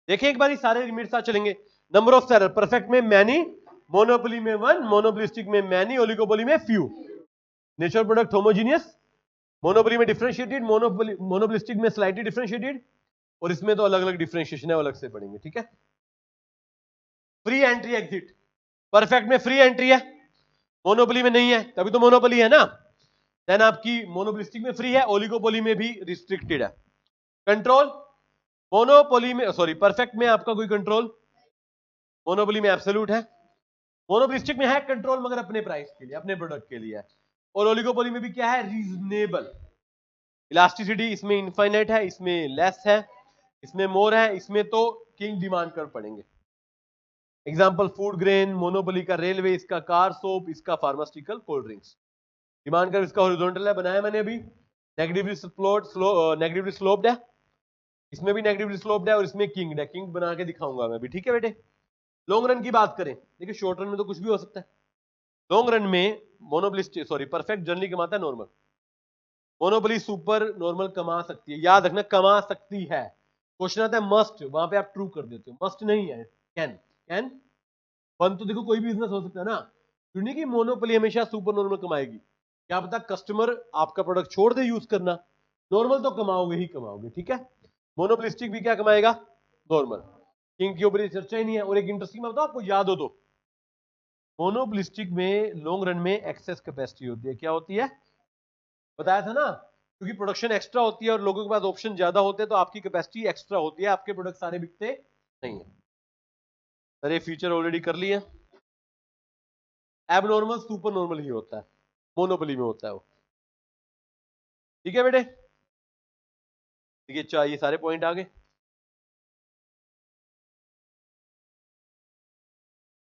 देखिए एक बार सारे लिमिट साथ चलेंगे। नंबर ऑफ सेलर, परफेक्ट में मैनी, मोनोपोली में वन, मोनोपोलिस्टिक में मैनी, ओलिगोपोली में few. Natural product homogeneous, monopoly में डिफरेंशिएटेड, मोनोपोलिस्टिक में स्लाइटली डिफरेंशिएटेड, और इसमें तो अलग अलग डिफरेंशिएशन है, अलग से पढ़ेंगे, ठीक है। फ्री एंट्री एग्जिट, परफेक्ट में फ्री एंट्री है, मोनोपोली में नहीं है, तभी तो मोनोपोली है ना। देन आपकी मोनोपोलिस्टिक में फ्री है, ओलिगोपोली में भी रिस्ट्रिक्टेड है। कंट्रोल, मोनोपोली में सॉरी परफेक्ट में आपका कोई कंट्रोल, मोनोपोली में एब्सोल्यूट है। मोनोपोलिस्टिक में है कंट्रोल, मगर अपने प्राइस के लिए, अपने प्रोडक्ट के लिए है। और ओलिगोपोली में भी क्या है? रीजनेबल। इलास्टिसिटी इसमें इनफाइनाइट है, इसमें लेस है, इसमें मोर है, इसमें तो किंग डिमांड कर पड़ेंगे। एग्जांपल फूड ग्रेन, मोनोपोली का रेलवे, इसका कार सोप, इसका फार्मास्यूटिकल कोल्ड ड्रिंक्स। डिमांड कर इसका हॉरिजॉन्टल है, बनाया मैंने अभी, नेगेटिवली नेगेटिवली स्लोप्ड है, इसमें भी नेगेटिवली स्लोप्ड है, और इसमें किंग है। किंग बना के दिखाऊंगा मैं अभी, ठीक है बेटे। लॉन्ग रन की बात करें, देखिए शॉर्ट रन में तो कुछ भी हो सकता है। लॉन्ग रन में मोनोपोलिस्ट सॉरी परफेक्ट जनरली कमाता है नॉर्मल, मोनोपोली सुपर नॉर्मल कमा सकती है, याद रखना कमा सकती है। क्वेश्चन आता है मस्ट, वहां पे आप ट्रू कर देते हो, मस्ट नहीं है, कैन। कैन फन तो देखो कोई भी बिजनेस हो सकता है ना, नहीं कि मोनोपोली हमेशा सुपर नॉर्मल कमाएगी। क्या पता कस्टमर आपका प्रोडक्ट छोड़ दे यूज करना, नॉर्मल तो कमाओगे ही कमाओगे, ठीक है। मोनोपोलिस्टिक भी क्या कमाएगा? नॉर्मल। किंग के ऊपर चर्चा ही नहीं है। और एक इंटरेस्टिंग बात आपको याद हो तो, मोनोपोलिस्टिक में लॉन्ग रन में एक्सेस कैपेसिटी होती है। क्या होती है? बताया था ना, क्योंकि प्रोडक्शन एक्स्ट्रा होती है और लोगों के पास ऑप्शन ज्यादा होते हैं, तो आपकी कैपेसिटी एक्स्ट्रा होती है, आपके प्रोडक्ट सारे बिकते नहीं है। सर ये फीचर ऑलरेडी कर लिया। एबनॉर्मल सुपर नॉर्मल ही होता है, मोनोपोली में होता है वो, ठीक है बेटे। देखिए ये सारे पॉइंट आ गए।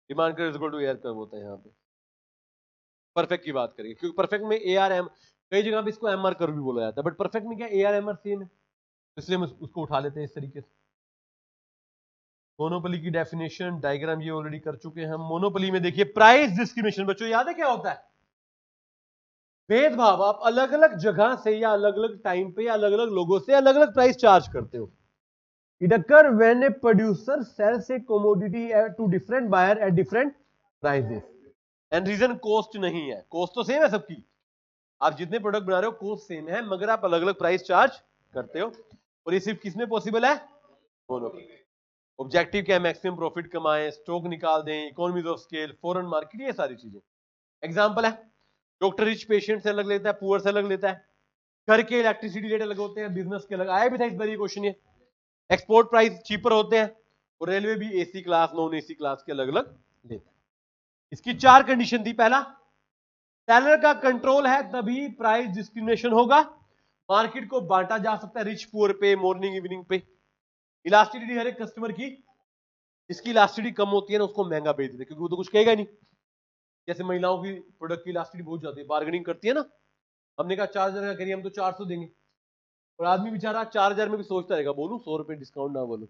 डिमांड कर इक्वल टू एआर कर्व होता है यहाँ पे। परफेक्ट की बात करेंगे, क्योंकि परफेक्ट में एआर एम, कई जगह पे इसको एमआर कर्व भी बोला जाता है, बट परफेक्ट में क्या एआर एमआर सेम है, इसलिए हम उसको उठा लेते हैं इस तरीके से। मोनोपोली की डेफिनेशन डायग्राम ये ऑलरेडी कर चुके हैं हम। मोनोपोली में देखिए प्राइस डिस्क्रिमिनेशन, बच्चों याद है क्या होता है? भेदभाव, आप अलग अलग जगह से या अलग अलग टाइम पे या अलग अलग लोगों से अलग अलग प्राइस चार्ज करते हो। It occur when a producer sells a commodity to different buyer at different prices and reason cost नहीं है। कॉस्ट तो सेम है सबकी, आप जितने प्रोडक्ट बना रहे हो कॉस्ट सेम है, मगर आप अलग अलग प्राइस चार्ज करते हो। और ये सिर्फ किसमें पॉसिबल है? दोनों। ऑब्जेक्टिव क्या है? मैक्सिमम प्रॉफिट कमाएं, स्टॉक निकाल दें, economies of scale, foreign market, ये सारी चीजें। एग्जांपल है, डॉक्टर रिच पेशेंट से अलग लेता है, पुअर से अलग लेता है, घर के इलेक्ट्रिसिटी रेट अलग होते हैं, बिजनेस के अलग। आया भी था इस बार ये क्वेश्चन, ये एक्सपोर्ट प्राइस चीपर होते हैं, और रेलवे भी AC class non AC class के अलग अलग लेता है। इसकी 4 कंडीशन थी। पहला, सेलर का कंट्रोल है तभी प्राइस डिस्क्रिमिनेशन होगा, मार्केट को बांटा जा सकता है रिच पुअर पे, मॉर्निंग इवनिंग पे। इलास्टिसिटी हर एक कस्टमर की, जिसकी इलास्टिसिटी कम होती है ना उसको महंगा बेच देते, क्योंकि वो तो कुछ कहेगा नहीं। जैसे महिलाओं की प्रोडक्ट की इलास्टिसिटी बहुत जाती है, बार्गेनिंग करती है ना, हमने कहा 4000 का करिए, हम तो 400 देंगे, और आदमी बेचारा 4000 में भी सोचता रहेगा, बोलूं 100 रुपए डिस्काउंट ना बोलूं,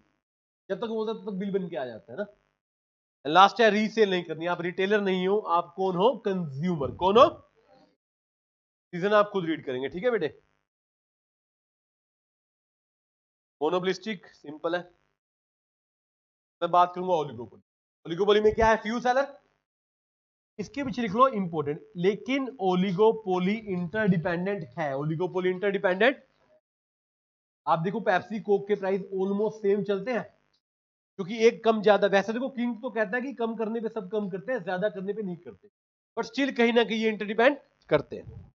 जब तक बोलता तब तक बिल बन के आ जाता है ना। लास्ट है, रीसेल नहीं करनी। आप रिटेलर नहीं हो, आप कौन हो? कंज्यूमर। कौन हो? सीजन आप खुद रीड करेंगे, ठीक है बेटे। मोनोपोलिस्टिक सिंपल है। मैं बात करूंगा ओलिगोपोली। ओलिगोपोली में क्या है? फ्यू सेलर, इसके पीछे लिख लो इंपॉर्टेंट, लेकिन ओलिगोपोली इंटरडिपेंडेंट है। Oligopoly interdependent. आप देखो पेप्सी कोक के प्राइस ऑलमोस्ट सेम चलते हैं, क्योंकि एक कम ज्यादा। वैसे देखो किंग तो कहता है कि कम करने पे सब कम करते हैं, ज्यादा करने पे नहीं करते, बट स्टिल कहीं ना कहीं ये इंटरडिपेंड करते हैं,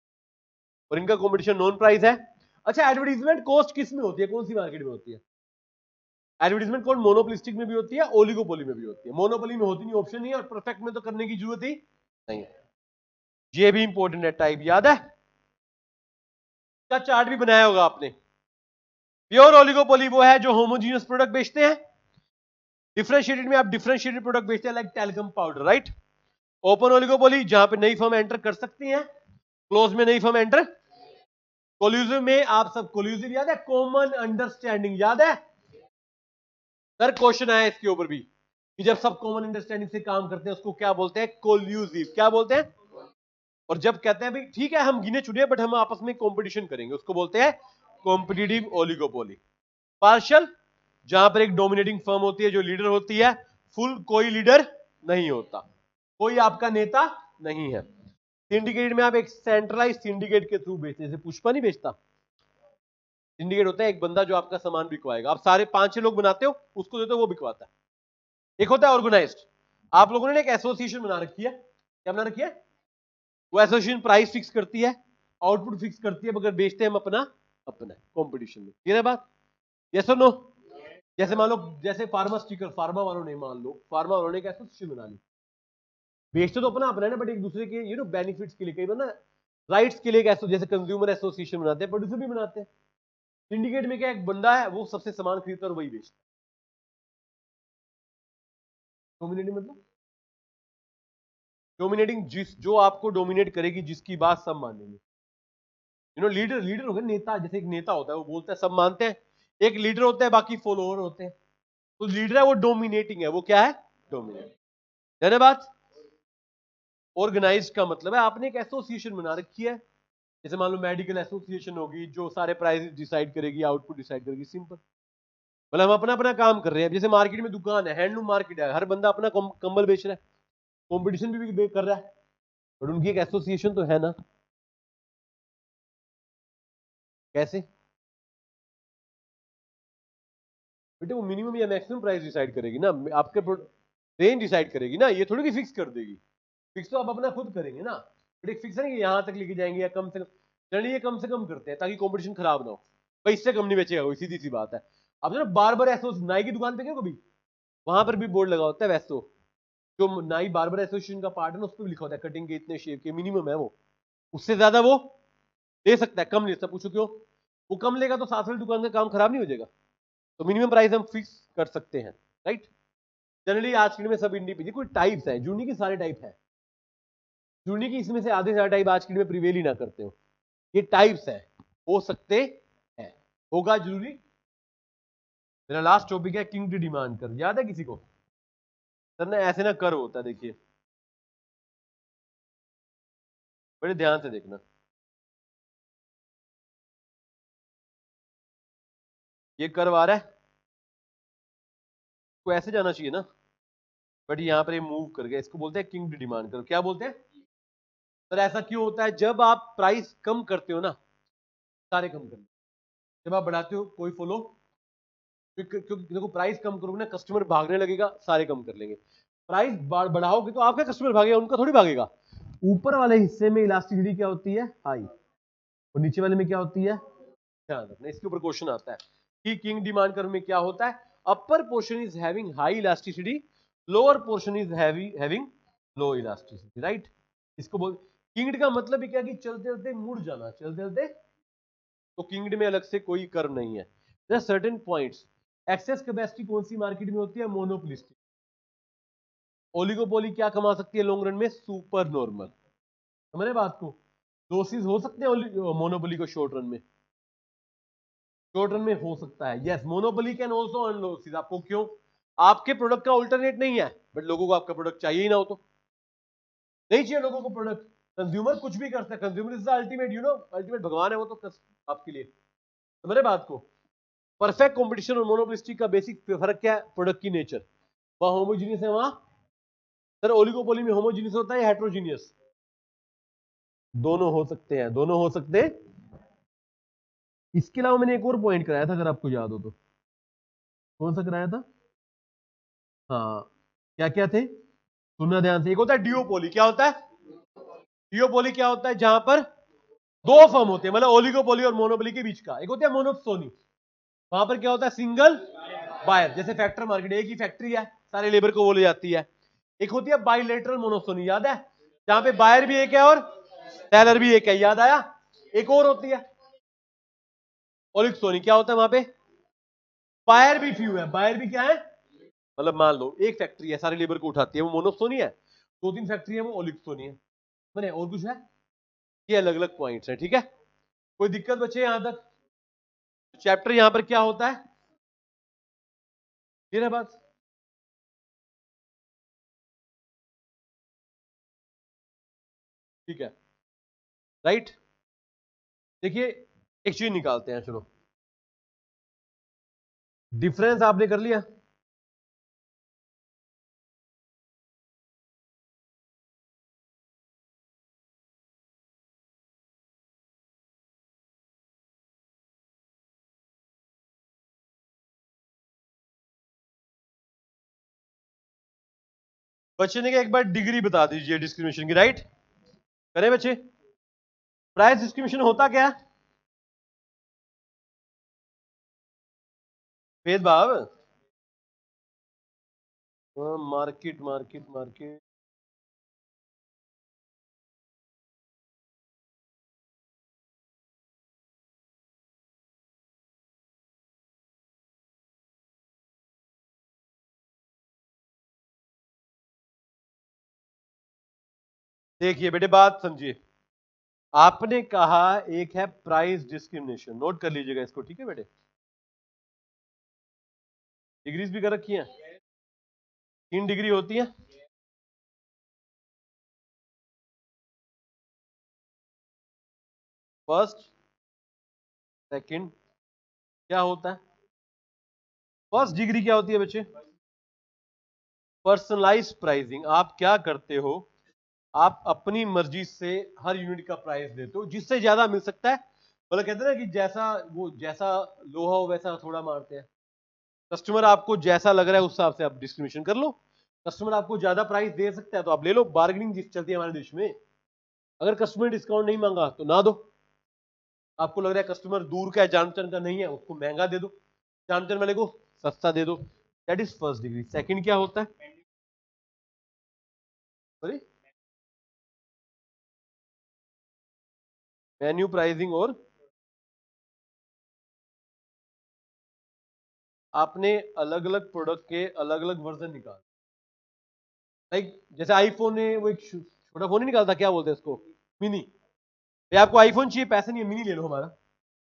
और इनका कॉम्पिटिशन नॉन प्राइस है। अच्छा, एडवर्टीजमेंट कॉस्ट किस में होती है? कौन सी मार्केट में होती है एडवर्टीजमेंट कॉस्ट? मोनोपोलिस्टिक में भी होती है, ओलिगोपोली में भी होती है। मोनोपोली में होती नहीं, ऑप्शन नहीं है, और परफेक्ट में तो करने की जरूरत ही नहीं है। ये भी इंपॉर्टेंट है, टाइप याद है, का चार्ट भी बनाया होगा आपने। प्योर ओलिगोपोली वो है जो होमोजीनियस प्रोडक्ट बेचते हैं, डिफरेंशिएटेड में आप डिफरेंशिएटेड प्रोडक्ट बेचते हैं, like telecom powder, right. Open oligopoly जहां पे नई फर्म एंटर कर सकती है, क्लोज में नई फर्म एंटर। कोल्यूसिव में आप सब, कोल्यूसिव याद है, कॉमन अंडरस्टैंडिंग याद है सर? क्वेश्चन आया इसके ऊपर भी, कि जब सब कॉमन अंडरस्टैंडिंग से काम करते हैं उसको क्या बोलते हैं? कोल्यूसिव। क्या बोलते हैं? और जब कहते हैं भाई ठीक है हम गिने चुने बट हम आपस में कंपटीशन करेंगे, उसको बोलते हैं कॉम्पिटिटिव ओलिगोपोली। पार्शियल, जहां पर एक डोमिनेटिंग फर्म होती है जो लीडर होती है, फुल कोई लीडर नहीं होता, कोई आपका नेता नहीं है। सिंडिकेट में आप एक सेंट्रलाइज सिंडिकेट के थ्रू बेचते, जैसे पुष्पा नहीं बेचता, सिंडिकेट होता है एक बंदा जो आपका सामान बिकवाएगा, आप सारे 5-6 लोग बनाते हो, उसको देते हो, वो बिकवाता है। एक होता है ऑर्गेनाइज्ड, आप लोगों ने एक एसोसिएशन बना रखी है, क्या बना रखी है? वो एसोसिएशन प्राइस फिक्स करती है, आउटपुट फिक्स करती है, मगर बेचते हैं हम अपना अपना कंपटीशन में। क्लियर है बात? यस और नो? जैसे मान लो, जैसे फार्मास्यूटिकल, फार्मा वालों ने, मान लो फार्मा वालों ने एक एसोसिएशन बना ली, बेचते तो अपना अपना है ना, बट एक दूसरे के बेनिफिट्स के लिए, कई बार ना राइट्स के लिए एक जैसे कंज्यूमर एसोसिएशन बनाते हैं, प्रोड्यूसर भी बनाते हैं। सिंडिकेट में क्या, एक बंदा है वो सबसे सामान खरीदता है और वही बेचता है। डोमिनेटिंग मतलब डोमिनेटिंग, जिस जो आपको डोमिनेट करेगी, जिसकी बात सब मानेंगे। लीडर, लीडर हो गया नेता, जैसे एक नेता होता है वो बोलता है सब मानते हैं, एक लीडर होता है बाकी फॉलोअर होते हैं। तो लीडर है वो डोमिनेटिंग है, वो क्या है? डोमिनेटिंग। धन्यवाद। ऑर्गेनाइज का मतलब है आपने एक एसोसिएशन बना रखी है, जैसे मान लो मेडिकल एसोसिएशन होगी जो सारे प्राइस डिसाइड करेगी, आउटपुट डिसाइड करेगी, सिंपल। मतलब हम अपना अपना काम कर रहे हैं। जैसे मार्केट में दुकान है, हैंडलूम मार्केट है, हर बंदा अपना कंबल बेच रहा है, कंपटीशन भी कर रहा है, बट उनकी एक एसोसिएशन तो है ना। कैसे बेटे? वो मिनिमम या मैक्सिमम प्राइस डिसाइड करेगी ना, आपके रेंज डिसाइड करेगी ना, ये थोड़ी कि फिक्स कर देगी। फिक्स तो आप अपना खुद करेंगे ना, बट एक फिक्स है कि यहां तक लेके जाएंगे या कम से कम, चलिए ये कम से कम करते हैं ताकि कंपटीशन खराब ना हो, भाई इससे कम नहीं बेचेगा कोई, सीधी सी बात है। अब जो बार बार ऐसा नाई की दुकान पे गए कभी, वहां पर भी बोर्ड लगा होता है वैसे, जो नाई बार्बर एसोसिएशन का पार्ट है ना, उस पर भी लिखा होता है कटिंग के इतने शेप के मिनिमम है वो, उससे ज्यादा वो दे सकता है, कम ले सकता। पूछो क्यों? वो कम लेगा तो साथ वाली दुकान का काम खराब नहीं हो जाएगा, तो मिनिमम प्राइस हम फिक्स कर सकते हैं, राइट। जनरली आज के में सब इंडिपेंडेंट, कोई टाइप्स है, जूनी की सारे टाइप है, जूनी की इसमें से आधे से ज्यादा टाइप आज के में प्रिवेल ही ना करते हो, ये टाइप्स है, हो सकते हैं, होगा जरूरी। मेरा लास्ट टॉपिक है किंग की डिमांड कर, याद है किसी को? सर ना ऐसे ना कर होता है, देखिए बड़े ध्यान से देखना, ये कर्व आ रहा है, इसको ऐसे जाना चाहिए ना, बट यहाँ पर ये मूव कर गया। इसको बोलते हैं किंग डिमांड कर्व। क्या बोलते हैं सर? ऐसा क्यों होता है? जब आप प्राइस कम करते हो ना, सारे कम करते, जब आप बढ़ाते हो कोई फॉलो, क्योंकि देखो प्राइस कम करोगे ना, कस्टमर भागने लगेगा, सारे कम कर लेंगे। प्राइस बढ़ाओगे तो आपका कस्टमर भागेगा, उनका थोड़ी भागेगा। ऊपर वाले हिस्से में इलास्टिसिटी क्या होती है? हाई, और नीचे वाले में क्या होती है? ध्यान रखना, इसके ऊपर क्वेश्चन आता है कि किंग डिमांड कर्व में क्या होता है। Upper portion is having high elasticity, lower portion is having low elasticity, right. इसको बोल किंग्ड का मतलब ही क्या कि चलते चलते मुड़ जाना, चलते चलते। तो किंग्ड में अलग से कोई कर्व नहीं है। There are certain points. Excess capacity कौन सी मार्केट में होती है? मोनोपोलिस्टिक। ओलिगोपोली क्या कमा सकती है लॉन्ग रन में? Super normal. समझ रहे बात को? लॉसेस हो सकते हैं मोनोपोली को शॉर्ट रन में, शॉर्ट रन में हो सकता है। Yes, monopoly can also earn losses. आपको क्यों? आपके प्रोडक्ट का अल्टरनेट नहीं है, बट लोगों को आपका प्रोडक्ट चाहिए ही ना हो तो नहीं चाहिए लोगों को प्रोडक्ट। कंज्यूमर कुछ भी करता है, consumer is the ultimate, ultimate भगवान है वो तो आपके लिए। समझ रहे बात को? परफेक्ट कंपटीशन और मोनोपोलिस्टिक का बेसिक फर्क क्या है? प्रोडक्ट की नेचर। वहां होमोजीनियस है, वहां सर ओलिगोपोली में होमोजीनियस होता है या हेट्रोजीनियस? दोनों हो सकते हैं, दोनों हो सकते हैं। इसके अलावा मैंने एक और पॉइंट कराया था, अगर आपको याद हो तो। कौन सा कराया था? हाँ, क्या क्या थे? सुनना ध्यान से। एक होता है डिओपोली। क्या होता है? डिओपोली क्या होता है? जहां पर दो फर्म होते हैं, मतलब ओलिगोपोली और मोनोपोली के बीच का। एक होता है मोनोपोली, वहां पर क्या होता है? सिंगल बायर, जैसे फैक्टर मार्केट, एक ही फैक्ट्री है, सारे लेबर को वो ले जाती है। एक होती है बाइलेटरल मोनोपोली, याद है, जहां पे बायर भी एक है और सेलर भी एक है, याद आया? एक और होती है ओलिगोपोली। क्या होता है वहां पे? बायर भी फ्यू है, बायर भी क्या है, मतलब मान लो एक फैक्ट्री है, सारे लेबर को उठाती है, वो मोनोपोली है। दो तीन फैक्ट्री है, वो ओलिगोपोली है। मैंने और कुछ है? ये अलग अलग पॉइंट्स है, ठीक है। कोई दिक्कत बचे यहां तक? चैप्टर यहां पर क्या होता है, ये बात। ठीक है, राइट। देखिए एक चीज निकालते हैं, चलो। डिफरेंस आपने कर लिया। बच्चे ने एक बार डिग्री बता दीजिए डिस्क्रिमिनेशन की, राइट। करें बच्चे? प्राइस डिस्क्रिमिनेशन होता क्या? भेदभाव। Market market market. देखिए बेटे, बात समझिए। आपने कहा एक है प्राइस डिस्क्रिमिनेशन, नोट कर लीजिएगा इसको, ठीक है बेटे। डिग्रीज भी कर रखी हैं, 3 डिग्री होती है। फर्स्ट, सेकंड, क्या होता है? फर्स्ट डिग्री क्या होती है बच्चे? Personalised pricing. आप क्या करते हो? आप अपनी मर्जी से हर यूनिट का प्राइस देते हो, जिससे ज्यादा मिल सकता है। मतलब कहते हैं ना कि जैसा लोहा हो वैसा थोड़ा मारते हैं। कस्टमर आपको जैसा लग रहा है उस हिसाब से आप डिस्क्रिमिनेशन कर लो। कस्टमर आपको ज्यादा प्राइस दे सकता है तो आप ले लो, बार्गेनिंग जिस चलती है हमारे देश में। अगर कस्टमर डिस्काउंट नहीं मांगा तो ना दो। आपको लग रहा है कस्टमर दूर का है, जान पहचान का नहीं है, उसको महंगा दे दो, जान पहचान वाले को सस्ता दे दो। That is first degree. Second क्या होता है? Sorry, menu pricing. और आपने अलग अलग प्रोडक्ट के अलग अलग वर्जन निकाल, लाइक जैसे आईफोन ने वो एक छोटा फोन ही निकालता, क्या बोलते हैं उसको, मिनी। ये आपको आईफोन चाहिए, पैसे नहीं है, मिनी ले लो हमारा।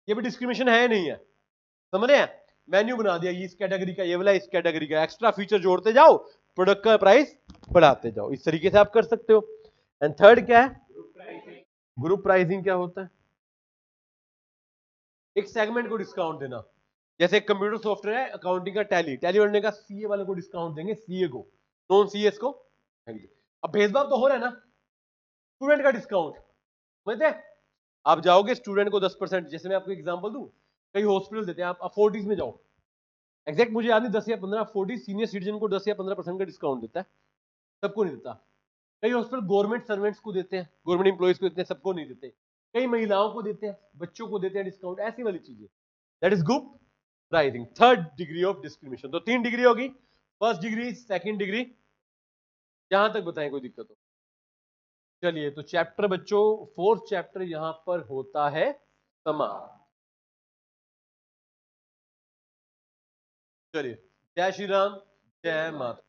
ये भी डिस्क्रिमिनेशन है नहीं है? समझ रहे हैं? मेन्यू बना दिया, ये इस कैटेगरी का, ये वाला इस कैटेगरी का, एक्स्ट्रा फीचर जोड़ते जाओ, प्रोडक्ट का प्राइस बढ़ाते जाओ। इस तरीके से आप कर सकते हो। एंड थर्ड क्या है? ग्रुप प्राइसिंग क्या होता है? एक सेगमेंट को डिस्काउंट देना। जैसे कंप्यूटर सॉफ्टवेयर है, अकाउंटिंग का टैली, टैली करने का सीए वाले को डिस्काउंट देंगे, सीए को, नॉन सीएस को देंगे। अब भेदभाव तो हो रहा है ना, स्टूडेंट का डिस्काउंट समझते हैं। आप जाओगे स्टूडेंट को 10%, जैसे मैं आपको एग्जांपल दूं, कई हॉस्पिटल देते हैं, आप फोर्टीज में जाओ, एग्जैक्ट मुझे याद नहीं 10 या 15, 40 सीनियर सिटीजन को 10 या 15% का डिस्काउंट देता है, सबको नहीं देता। कई हॉस्पिटल गवर्नमेंट सर्वेंट्स को देते हैं, गवर्नमेंट एम्प्लॉइज को देते हैं, सबको नहीं देते। कई महिलाओं को देते हैं, बच्चों को देते हैं डिस्काउंट, ऐसी वाली चीजें, that is good pricing. Third degree of discrimination, तो 3 डिग्री होगी, फर्स्ट डिग्री, सेकंड डिग्री, यहां तक बताएं कोई दिक्कत हो। चलिए तो चैप्टर बच्चों, फोर्थ चैप्टर यहां पर होता है समाप्त। चलिए, जय श्री राम, जय माता।